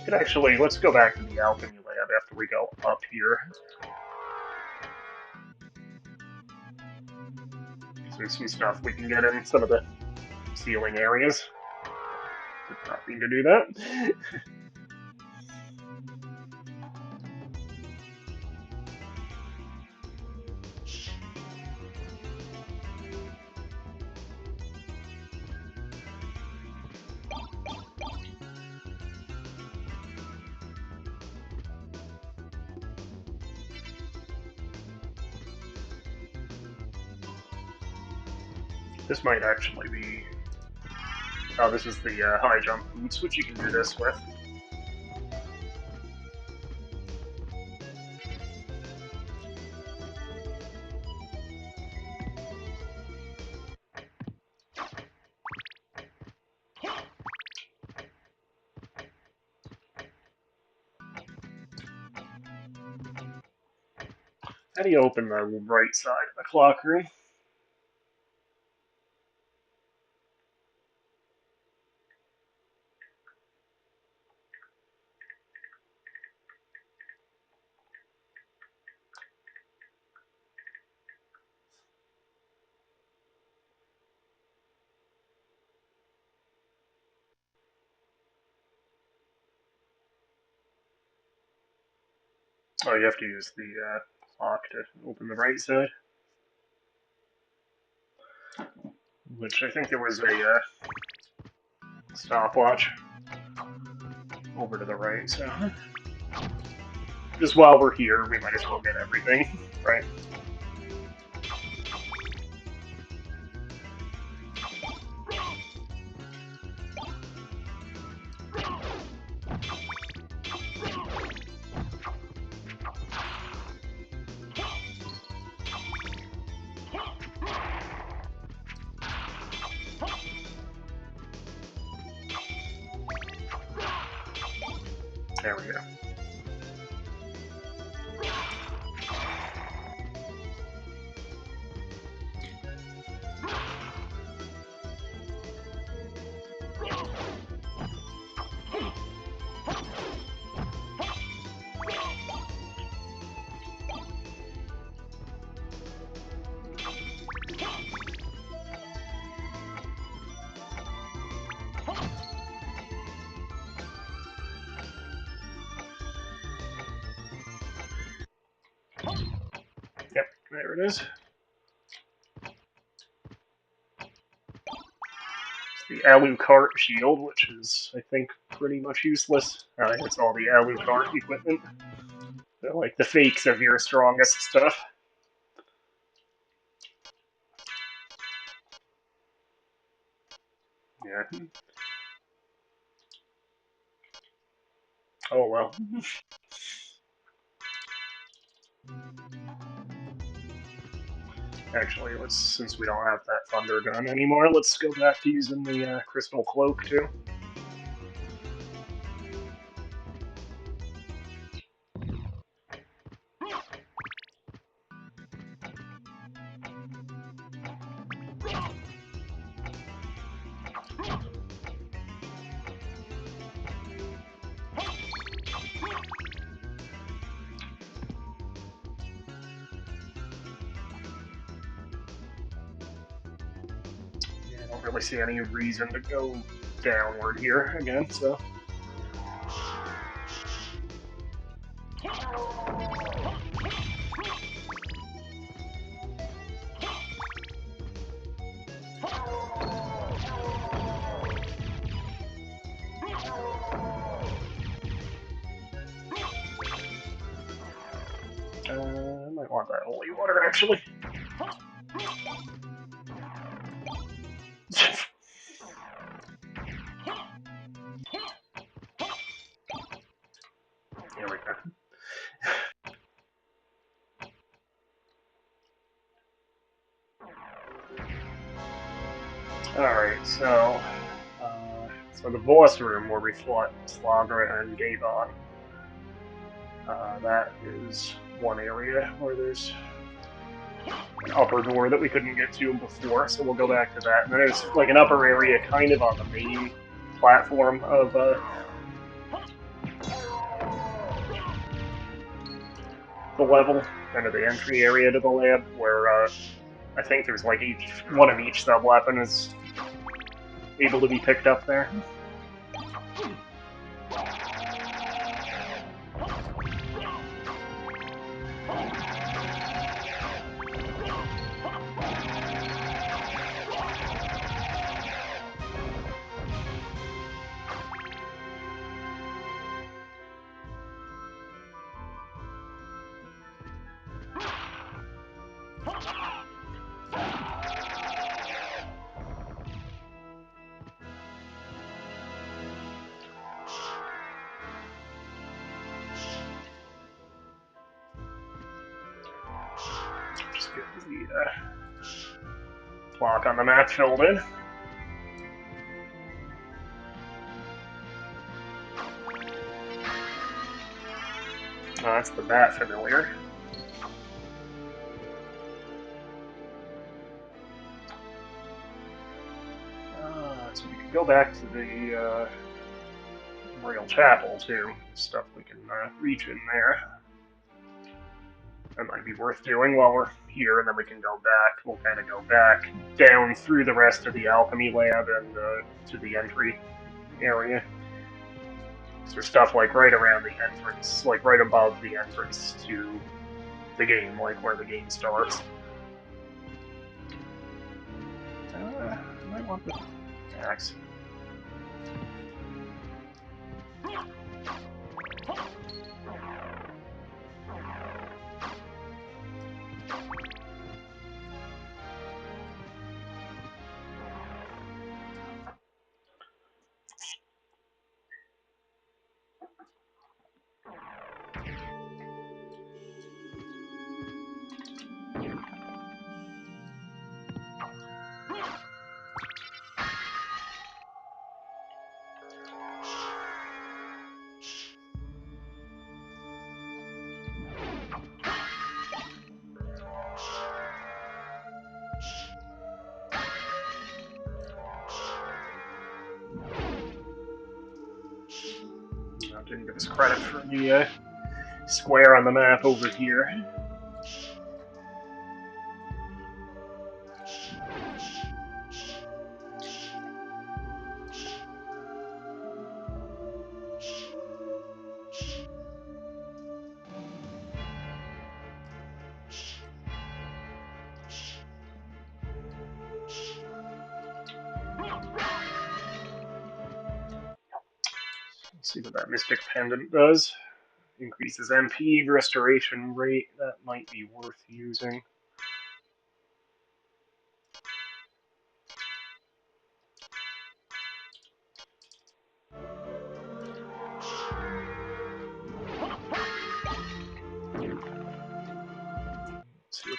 But actually, let's go back to the alchemy lab after we go up here. There's some stuff we can get in some of the ceiling areas. Did not mean to do that. This might actually be... Oh, this is the high jump boots, which you can do this with. How do you open the right side of the clock room? Oh, you have to use the clock to open the right side. Which I think there was a stopwatch over to the right, so... Just while we're here, we might as well get everything, right? There we go. Yep, there it is. The Alucard shield, which is, I think, pretty much useless. I think it's all the Alucard equipment. They're like the fakes of your strongest stuff. Yeah. Oh well. Actually, since we don't have that thunder gun anymore, let's go back to using the crystal cloak too. Yeah, I don't really see any reason to go downward here again, so. I might want that holy water, actually. Here we go. Alright, so the boss room where we fought Slagra and Gavon. That is one area where there's an upper door that we couldn't get to before, so we'll go back to that. And then there's like an upper area kind of on the main platform of the level, kind of the entry area to the lab, where I think there's like one of each sub weapon is able to be picked up there. Just get the block on the map filled in. That's the bat familiar. So we can go back to the Memorial Chapel too. Stuff we can reach in there. That might be worth doing while we're here, and then we can go back. We'll kind of go back down through the rest of the alchemy lab and to the entry area. So there's stuff like right around the entrance, like right above the entrance to the game, like where the game starts. I might want the axe. Didn't give us credit for the square on the map over here. Let's see what that Mystic Pendant does. Increases MP, restoration rate. That might be worth using.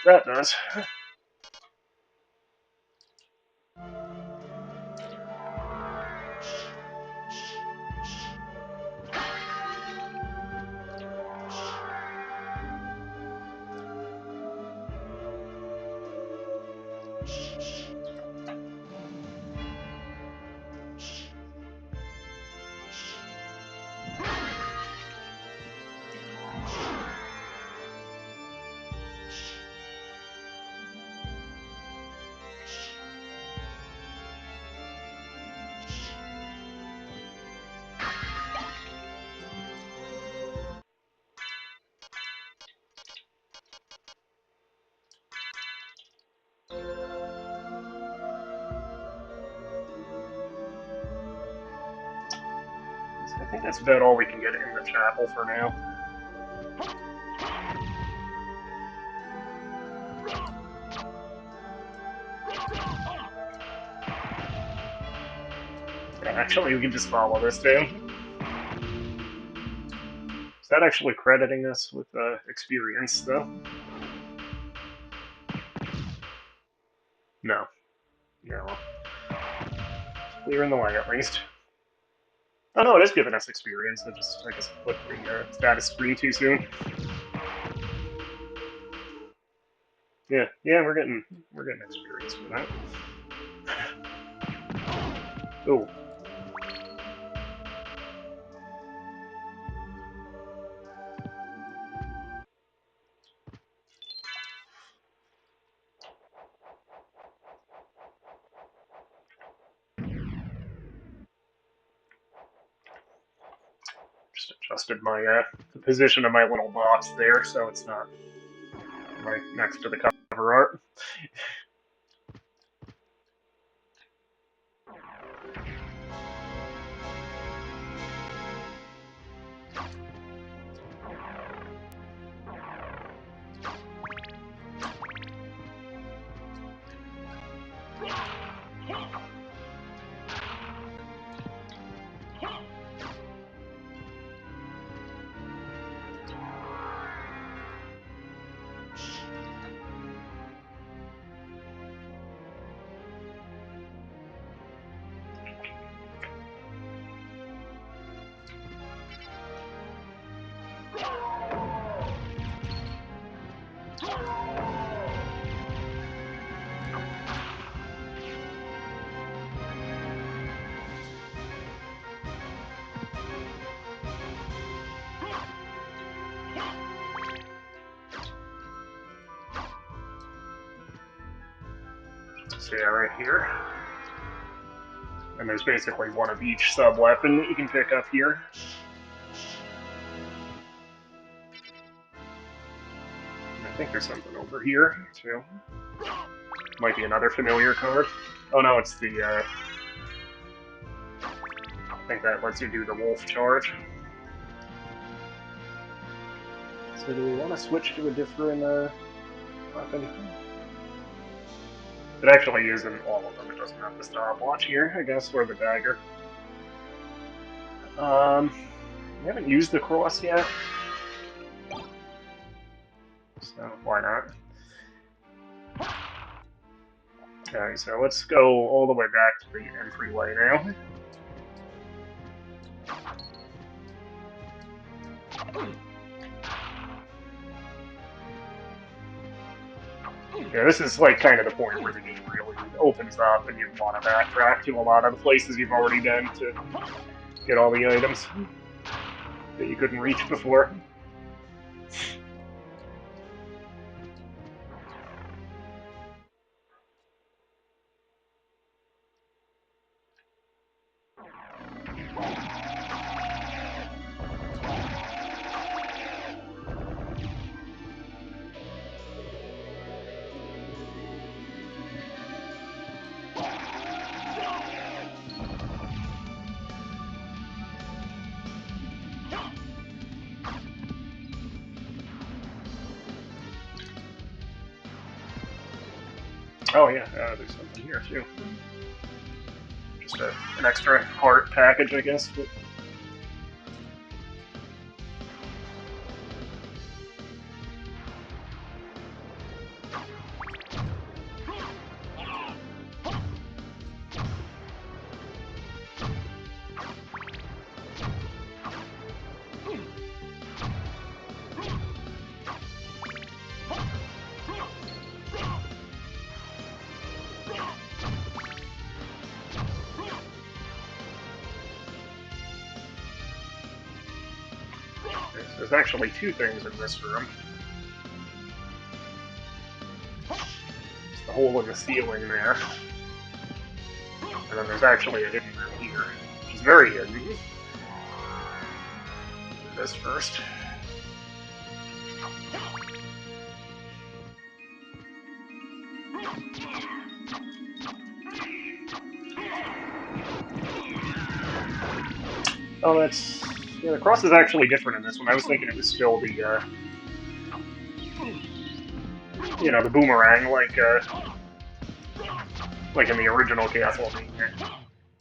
what that does. I think that's about all we can get in the chapel for now. Yeah, actually, we can just follow this too. Is that actually crediting us with experience, though? No. No. Clearing the way, at least. Oh no, it is giving us experience. I guess, clicked the status screen too soon. Yeah, we're getting experience for that. Oh. Just adjusted my the position of my little box there, so it's not right next to the cover art. So yeah, right here. And there's basically one of each sub-weapon that you can pick up here. And I think there's something over here, too. Might be another familiar card. Oh no, it's the, I think that lets you do the wolf charge. So do we want to switch to a different, weapon? It actually isn't all of them. It doesn't have the stopwatch here, I guess, or the dagger. We haven't used the cross yet. So, why not? Okay, so let's go all the way back to the entryway now. Yeah, this is like kind of the point where the game really opens up and you want to backtrack to a lot of the places you've already been to get all the items that you couldn't reach before. Oh yeah, there's something here too. Just an extra heart package, I guess. But... There's actually two things in this room. There's the hole in the ceiling there. And then there's actually a hidden room here, which is very hidden. Do this first. Oh, that's... Yeah, the cross is actually different in this one. I was thinking it was still the, you know, the boomerang, like in the original Castlevania.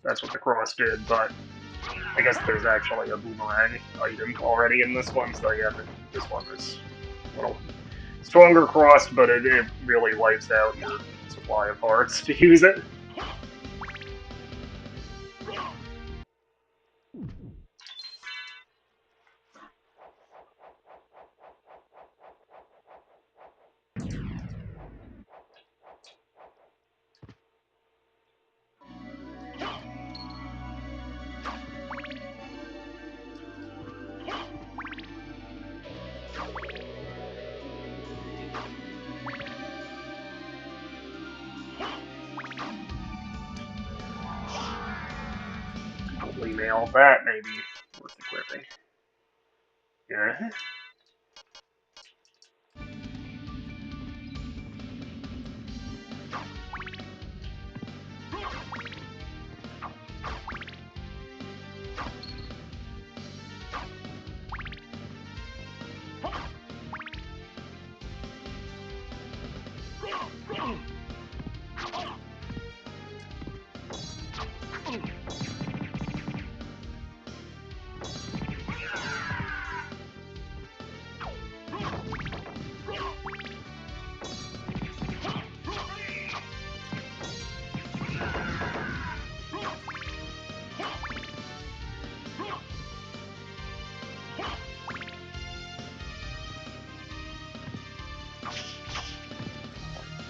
That's what the cross did, but I guess there's actually a boomerang item already in this one, so yeah, this one is a little stronger cross, but it really wipes out your supply of hearts to use it. Probably nailed that, maybe worth equipping. Yeah.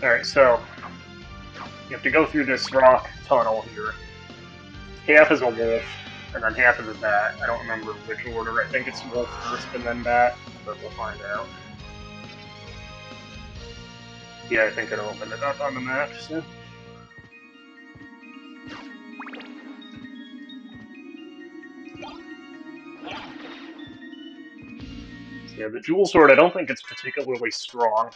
Alright, so you have to go through this rock tunnel here. Half is a wolf, and then half is a bat. I don't remember which order. I think it's wolf first and then bat, but we'll find out. Yeah, I think it'll open it up on the map, so... Yeah, the Jewel Sword, I don't think it's particularly strong.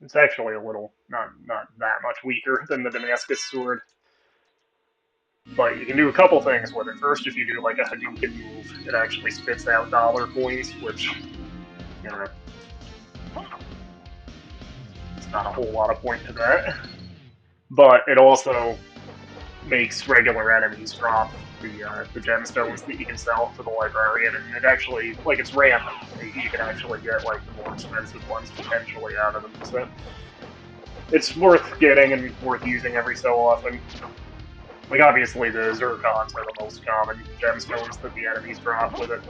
It's actually a little, not that much weaker than the Damascus Sword. But you can do a couple things with it. First, if you do like a Hadouken move, it actually spits out dollar coins, which, you know, it's not a whole lot of point to that. But it also makes regular enemies drop the gemstones that you can sell to the librarian, and it actually, like, it's random. You can actually get, like, the more expensive ones potentially out of them, so it's worth getting and worth using every so often. Like, obviously the Zircons are the most common gemstones that the enemies drop with it.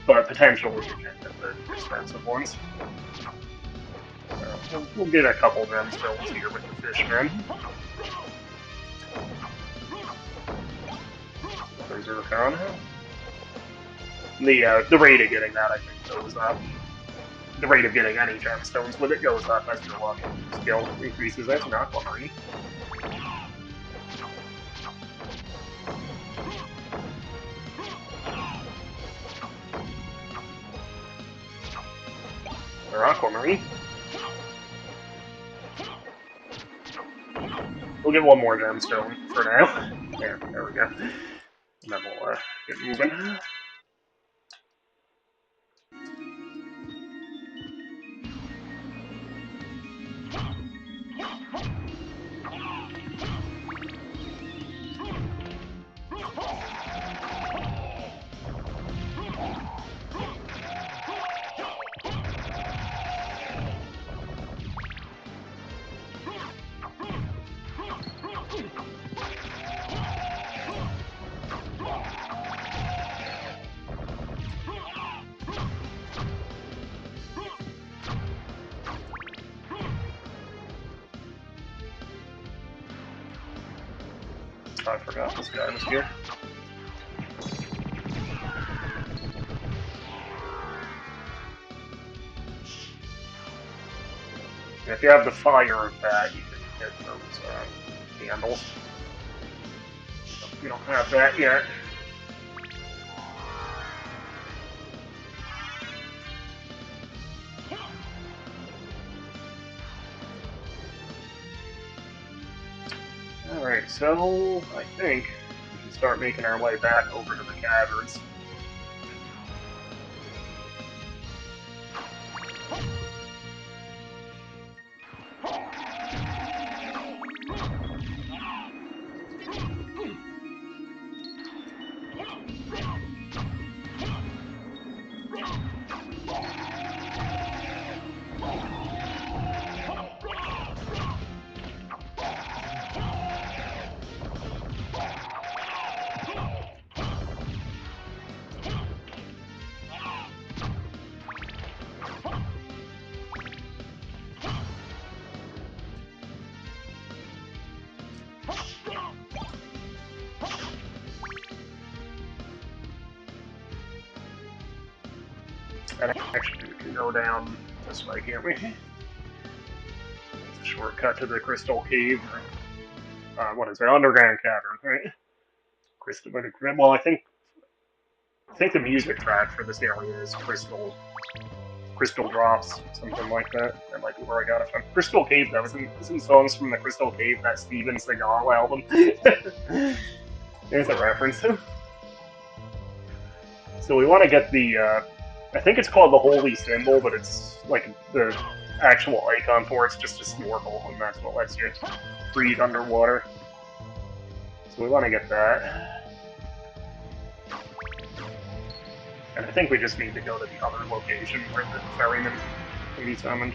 But potentially you can get the expensive ones. We'll get a couple gemstones here with the Fishman. There's Zircon. The rate of getting that, I think, goes up. The rate of getting any gemstones with it goes up as your luck skill increases. That's an Aquamarine. Or Aquamarine. We'll get one more gemstone for now. There we go. And then we'll get moving. I forgot this guy was here. And if you have the fire of that, you can hit those handles. We don't have that yet. Alright, so I think we can start making our way back over to the caverns. And actually, we can go down this way, can't we? It's a shortcut to the Crystal Cave. What is it? Underground cavern, right? Crystal. Well, I think the music track for this area is Crystal Drops, something like that. That might be where I got it from. Crystal Cave, though, isn't songs from the Crystal Cave, that Steven Seagal album? There's a reference. So we want to get the, I think it's called the Holy Symbol, but it's like the actual icon for it's just a snorkel, and that's what lets you breathe underwater. So we want to get that. And I think we just need to go to the other location where the ferryman can be summoned.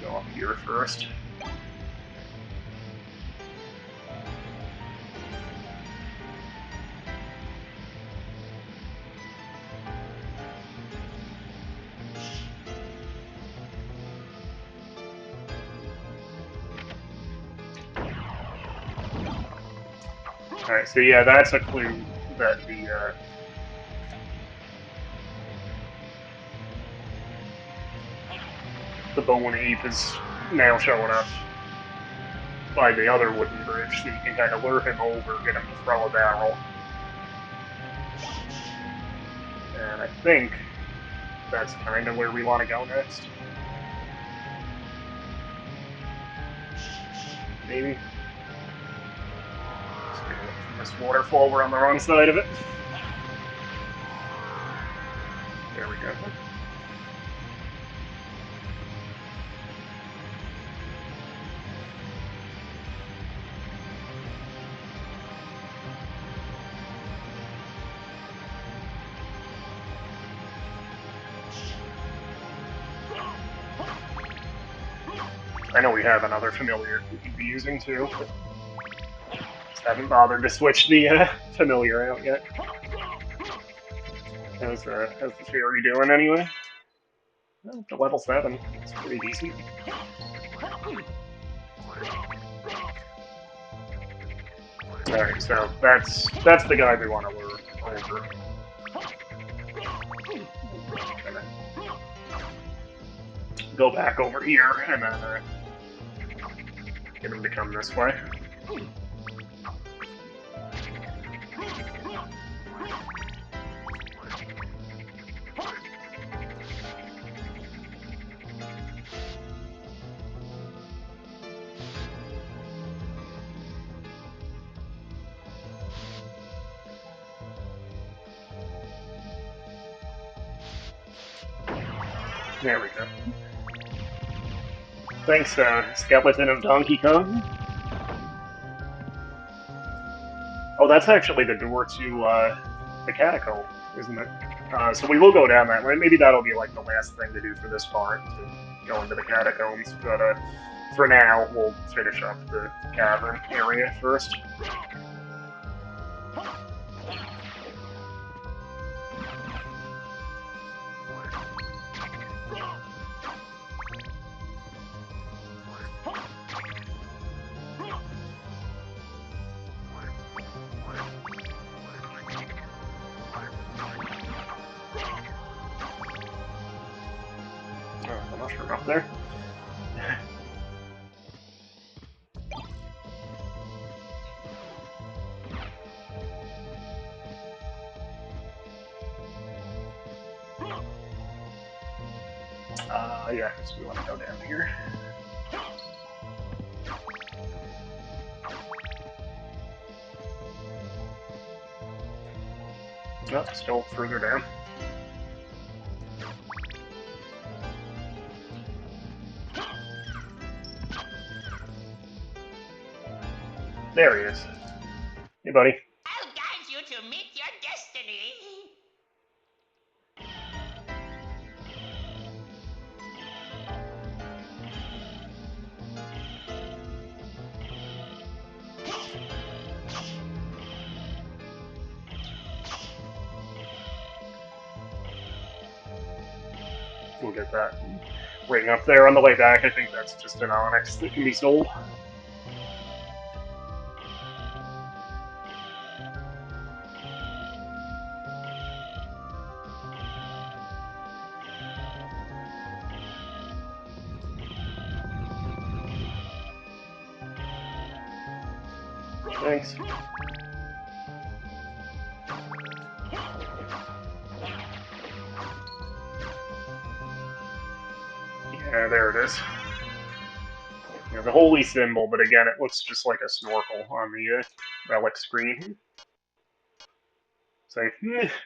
Go up here first. Alright, so yeah, that's a clue that the bone ape is now showing up by the other wooden bridge, so you can kind of lure him over, get him to throw a barrel. And I think that's kind of where we want to go next. Maybe. Stay away from this waterfall, we're on the wrong side of it. There we go. I know we have another familiar we could be using too, but just haven't bothered to switch the familiar out yet. How's the fairy doing anyway? Well, to level 7, it's pretty decent. Alright, so that's the guy we want to lure over. Kinda go back over here and then get him to come this way. There we go. Thanks, Skeleton of Donkey Kong. Oh, that's actually the door to the catacomb, isn't it? So we will go down that way. Maybe that'll be like the last thing to do for this part, to go into the catacombs. But for now, we'll finish up the cavern area first. The mushroom up there. Yeah, so we want to go down here. No, still further down. There he is. Hey, buddy. I'll guide you to meet your destiny. We'll get that ring up there on the way back. I think that's just an onyx that can be sold. Thanks. Yeah, there it is. You know, the holy symbol, but again, it looks just like a snorkel on the relic screen. So,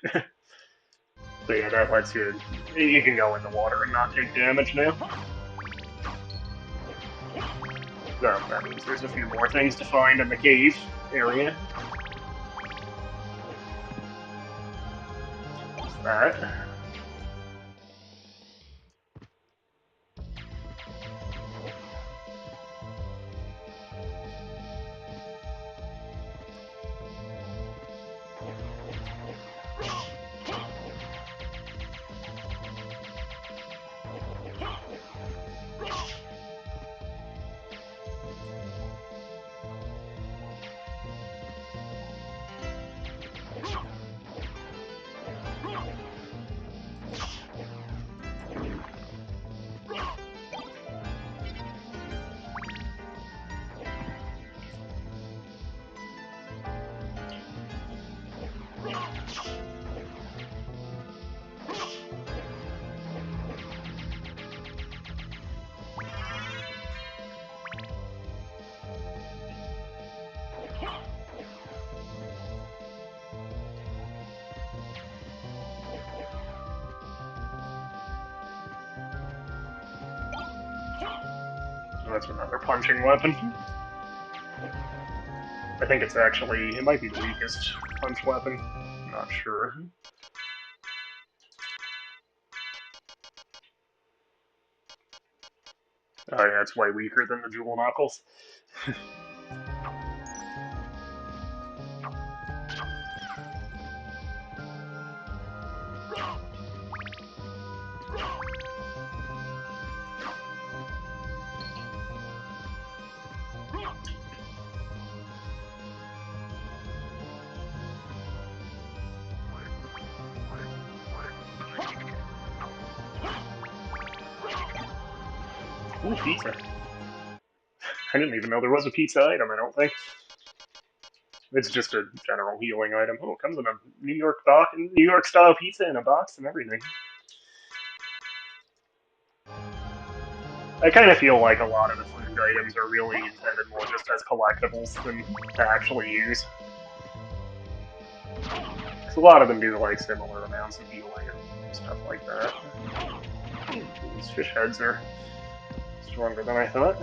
but yeah, that lets you can go in the water and not take damage now. So that means there's a few more things to find in the cave area. What's that? Oh, that's another punching weapon. I think it's actually, it might be the weakest punch weapon. I'm not sure. Oh yeah, it's way weaker than the Jewel Knuckles. Ooh, pizza. I didn't even know there was a pizza item, I don't think. It's just a general healing item. Oh, it comes in a New York style pizza in a box and everything. I kind of feel like a lot of the food items are really intended more just as collectibles than to actually use. Because a lot of them do like similar amounts of healing and stuff like that. Ooh, these fish heads are stronger than I thought.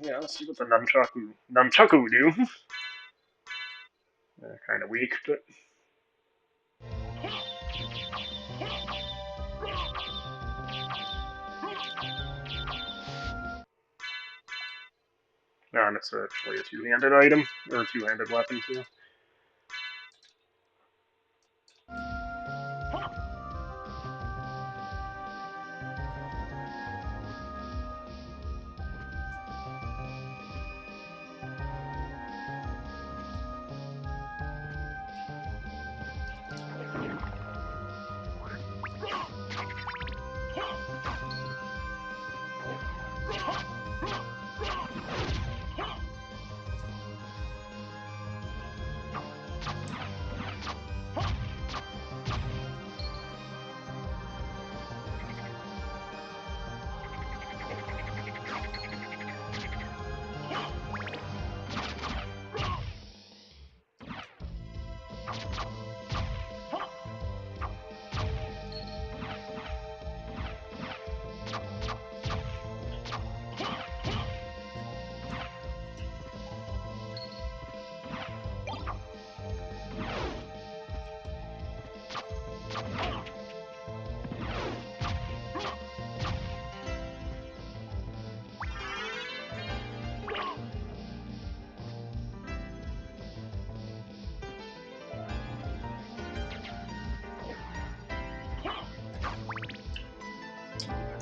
yeah, let's see what the nunchaku do. Kind of weak, but no, and it's actually a two-handed item or a two-handed weapon too.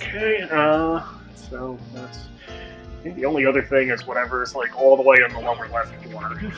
Okay, so that's. I think the only other thing is whatever is like all the way in the lower left corner.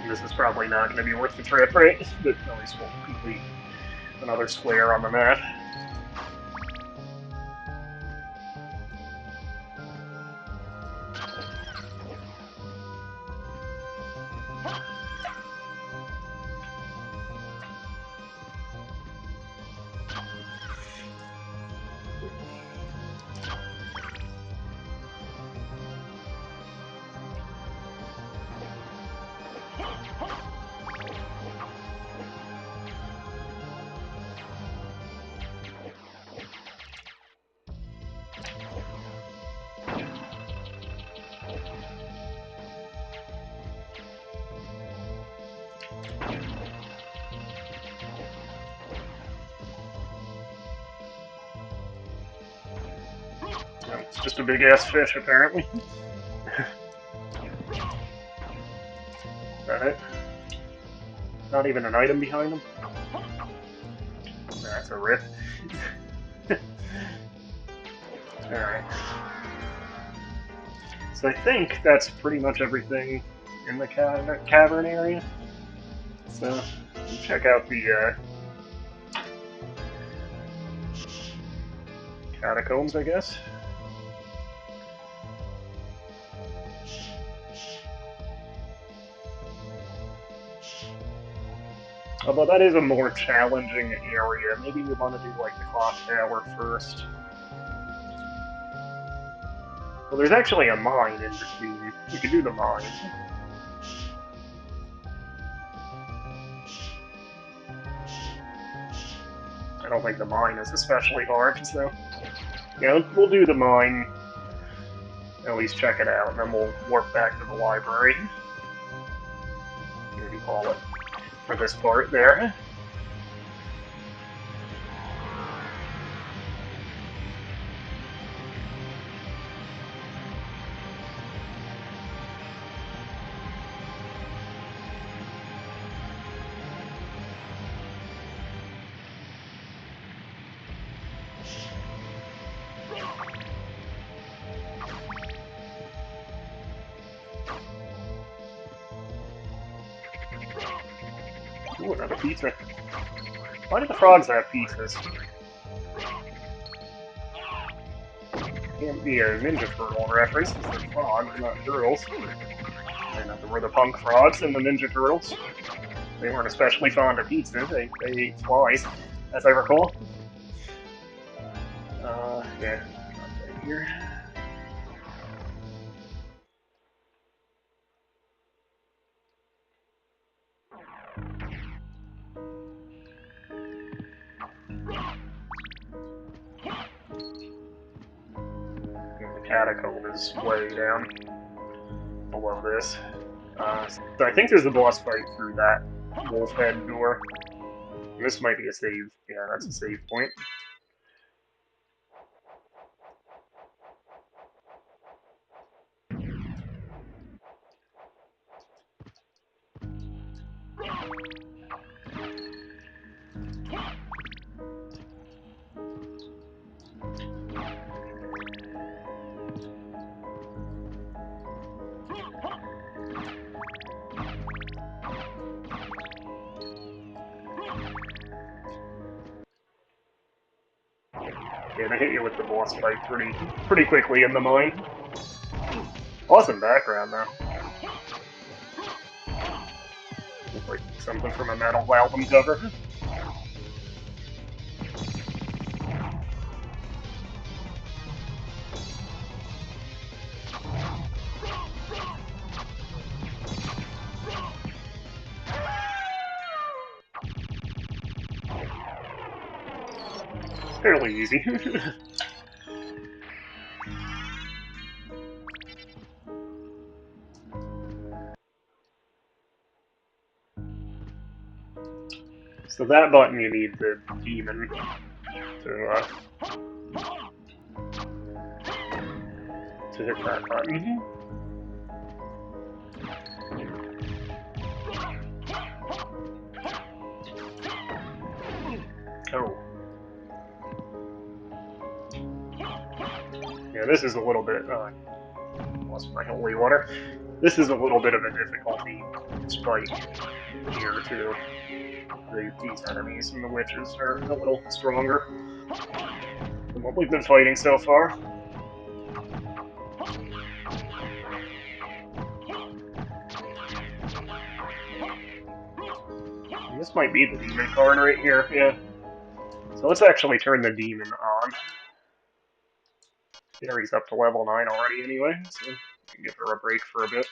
This is probably not going to be worth the trip, right? But at least we'll complete another square on the map. It's just a big ass fish, apparently. Is that it? Not even an item behind him? That's a rip. Alright. So I think that's pretty much everything in the cavern area. So, check out the catacombs, I guess. Although that is a more challenging area. Maybe we want to do, like, the clock tower first. Well, there's actually a mine in between. We could do the mine. I don't think the mine is especially hard, so... Yeah, we'll do the mine. At least check it out, and then we'll warp back to the library. Maybe call it for this part there. Ooh, another pizza. Why do the frogs have pizzas? Can't be a Ninja Turtle reference, because they're frogs, not turtles. And there were the punk frogs and the Ninja Turtles. They weren't especially fond of pizza, they ate flies, as I recall. Yeah, right here. And the catacomb is way down below this. So I think there's a boss fight through that wolf head door. And this might be a save. Yeah, that's a save point. Yeah, they hit you with the boss fight pretty quickly in the mine. Awesome background though. Looks like something from a metal album cover. Fairly easy. So that button you need the demon to hit that button. Oh. Yeah, this is a little bit, lost my holy water. This is a little bit of a difficulty sprite here, too. These enemies and the witches are a little stronger than what we've been fighting so far. And this might be the demon card right here, yeah. So let's actually turn the demon on. Gary's up to level 9 already anyway, so we can give her a break for a bit.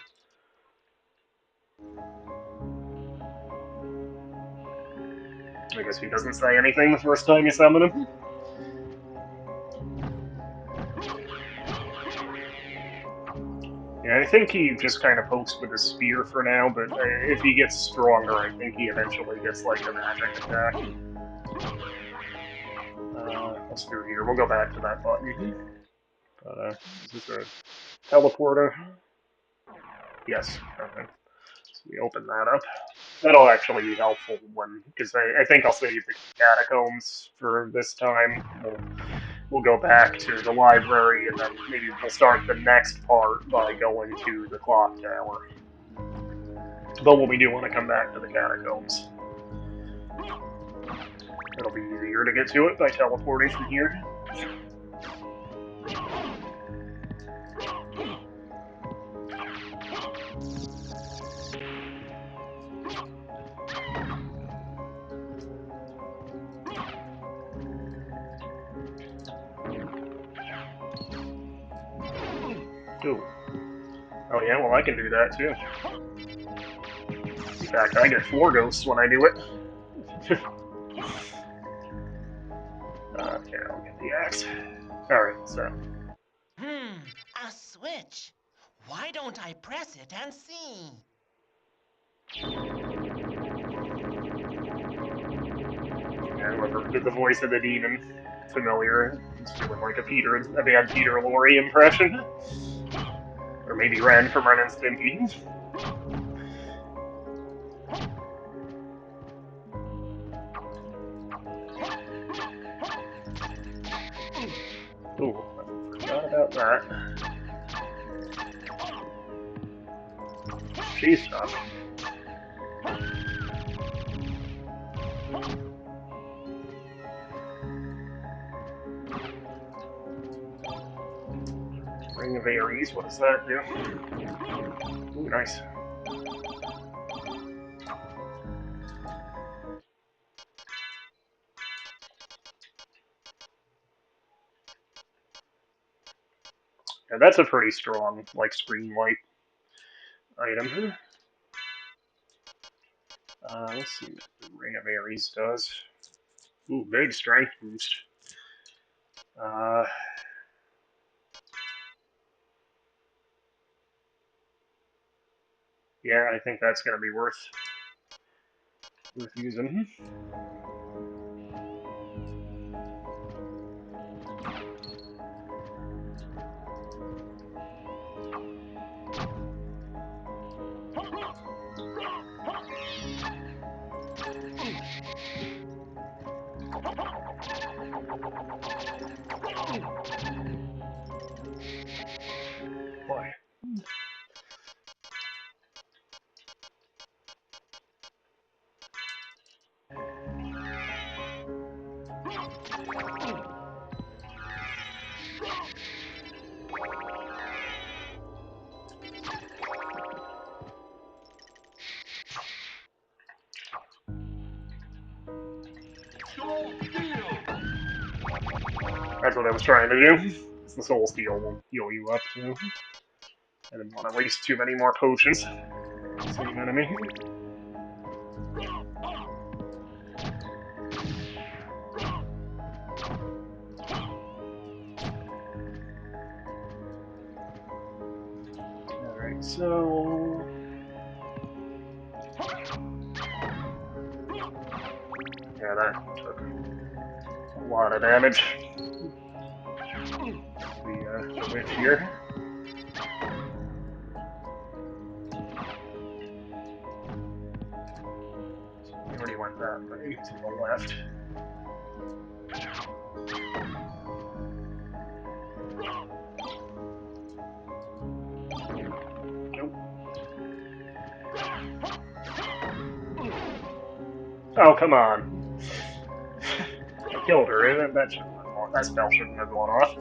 I guess he doesn't say anything the first time you summon him. Yeah, I think he just kind of pokes with his spear for now, but if he gets stronger, I think he eventually gets, like, a magic attack. Let's do it here. We'll go back to that button. Is this a teleporter? Yes. Okay. So we open that up. That'll actually be helpful when, because I think I'll save the catacombs for this time. We'll go back to the library, and then maybe we'll start the next part by going to the clock tower. But we do want to come back to the catacombs. It'll be easier to get to it by teleporting from here. Ooh. Oh yeah, well I can do that too. In fact, I get 4 ghosts when I do it. Okay, I'll get the axe. Alright, so. A switch. Why don't I press it and see? Yeah, whoever did the voice of the demon, familiar. It's doing like a bad Peter Lorre impression. Or maybe Ren from Ren and Stimpy. Ooh, I forgot about that. She's tough. Ring of Ares, what does that do? Ooh, nice. Yeah, that's a pretty strong, like, screen wipe item. Let's see what the Ring of Ares does. Ooh, big strength boost. Yeah, I think that's gonna be worth using. Boy. That's what I was trying to do. The Soul Steel will heal you up too. I didn't want to waste too many more potions. Same enemy. Alright, so... Yeah, that took a lot of damage. The witch here. We already went that way, to the left. Nope. Oh, come on. I killed her, that shouldn't have gone, that spell shouldn't have gone off.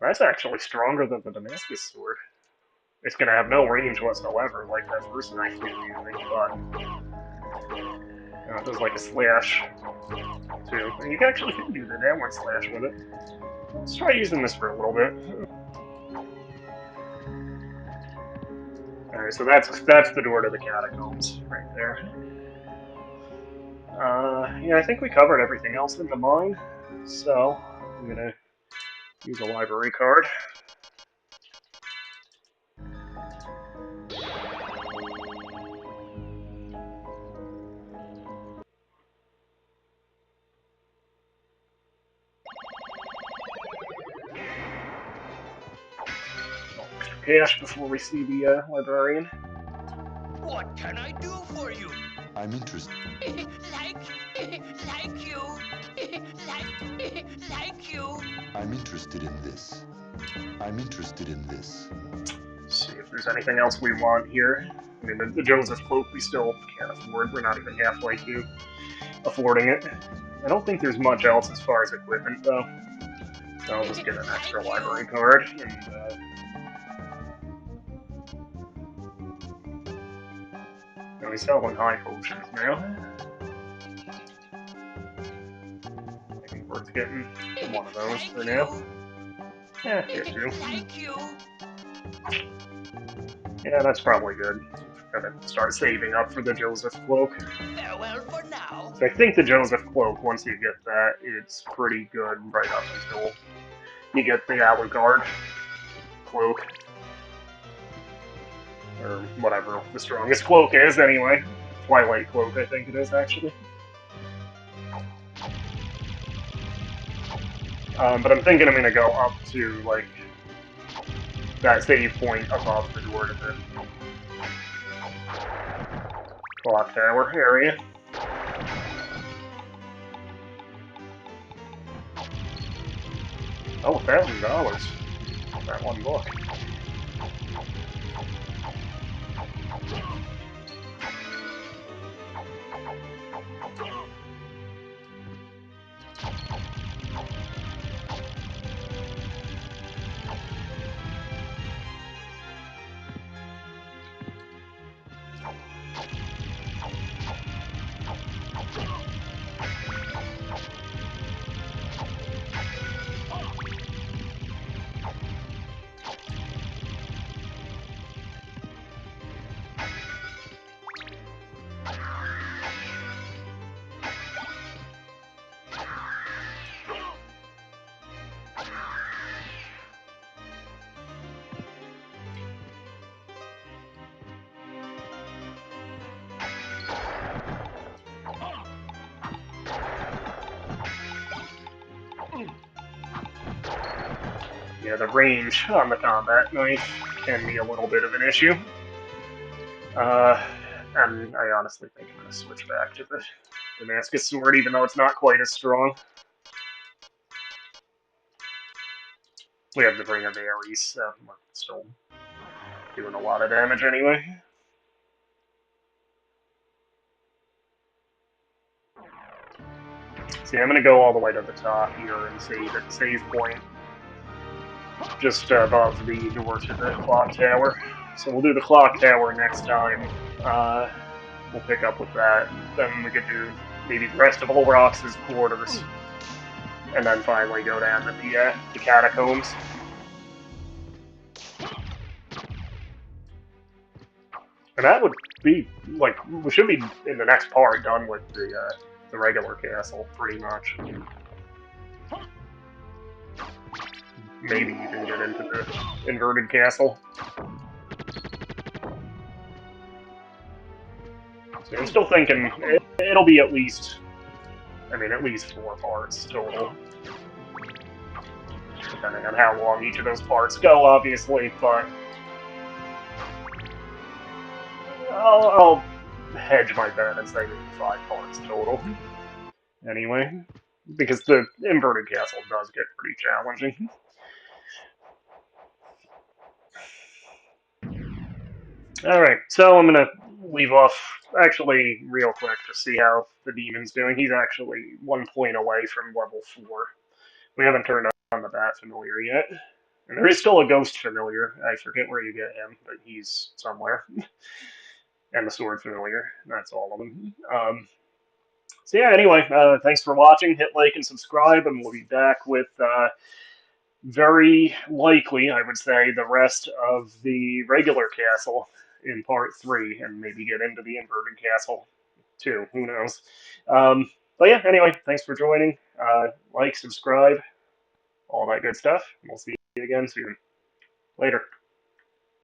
That's actually stronger than the Damascus sword. It's gonna have no range whatsoever, like that first knife we were using, but it does like a slash too. And you actually can do the downward slash with it. Let's try using this for a little bit. Alright, so that's the door to the catacombs right there. Yeah, I think we covered everything else in the mine, so I'm gonna use a library card. Cash before we see the librarian. What can I do for you? I'm interested. like you. like you. I'm interested in this. I'm interested in this. See if there's anything else we want here. I mean, the Joseph Cloak we still can't afford. We're not even halfway to affording it. I don't think there's much else as far as equipment, though. So I'll just get an extra library card, and he's selling high potions now. Maybe worth getting one of those for now. Yeah, here too. Yeah, that's probably good. Gotta start saving up for the Joseph Cloak. Farewell for now. So I think the Joseph Cloak, once you get that, it's pretty good right up until you get the Alucard Cloak. Or whatever the strongest cloak is, anyway. Twilight Cloak, I think it is, actually. But I'm thinking I'm gonna go up to, like, that save point above the door to the clock tower area. Oh, $1,000. That one book. Yeah, the range on the combat knife can be a little bit of an issue. And I honestly think I'm going to switch back to the Damascus sword, even though it's not quite as strong. We have the Ring of Ares, so we're still doing a lot of damage anyway. See, I'm going to go all the way to the top here and save at the save point, just above the door to the clock tower. So we'll do the clock tower next time. We'll pick up with that. Then we could do maybe the rest of Olrox's quarters, and then finally go down to the catacombs. And that would be, like, we should be in the next part done with the regular castle, pretty much. Maybe even get into the inverted castle. So I'm still thinking it'll be at least 4 parts total. Depending on how long each of those parts go, obviously, but I'll hedge my bet and say maybe 5 parts total. Anyway, because the inverted castle does get pretty challenging. Alright, so I'm gonna leave off, actually, real quick to see how the demon's doing. He's actually 1 point away from level 4. We haven't turned on the Bat Familiar yet. And there is still a Ghost Familiar. I forget where you get him, but he's somewhere. And the Sword Familiar. That's all of them. So yeah, anyway, thanks for watching. Hit like and subscribe, and we'll be back with, very likely, I would say, the rest of the regular castle in part 3, and maybe get into the inverted castle too. Who knows? But yeah, anyway, thanks for joining. Like, subscribe, all that good stuff. We'll see you again soon. Later.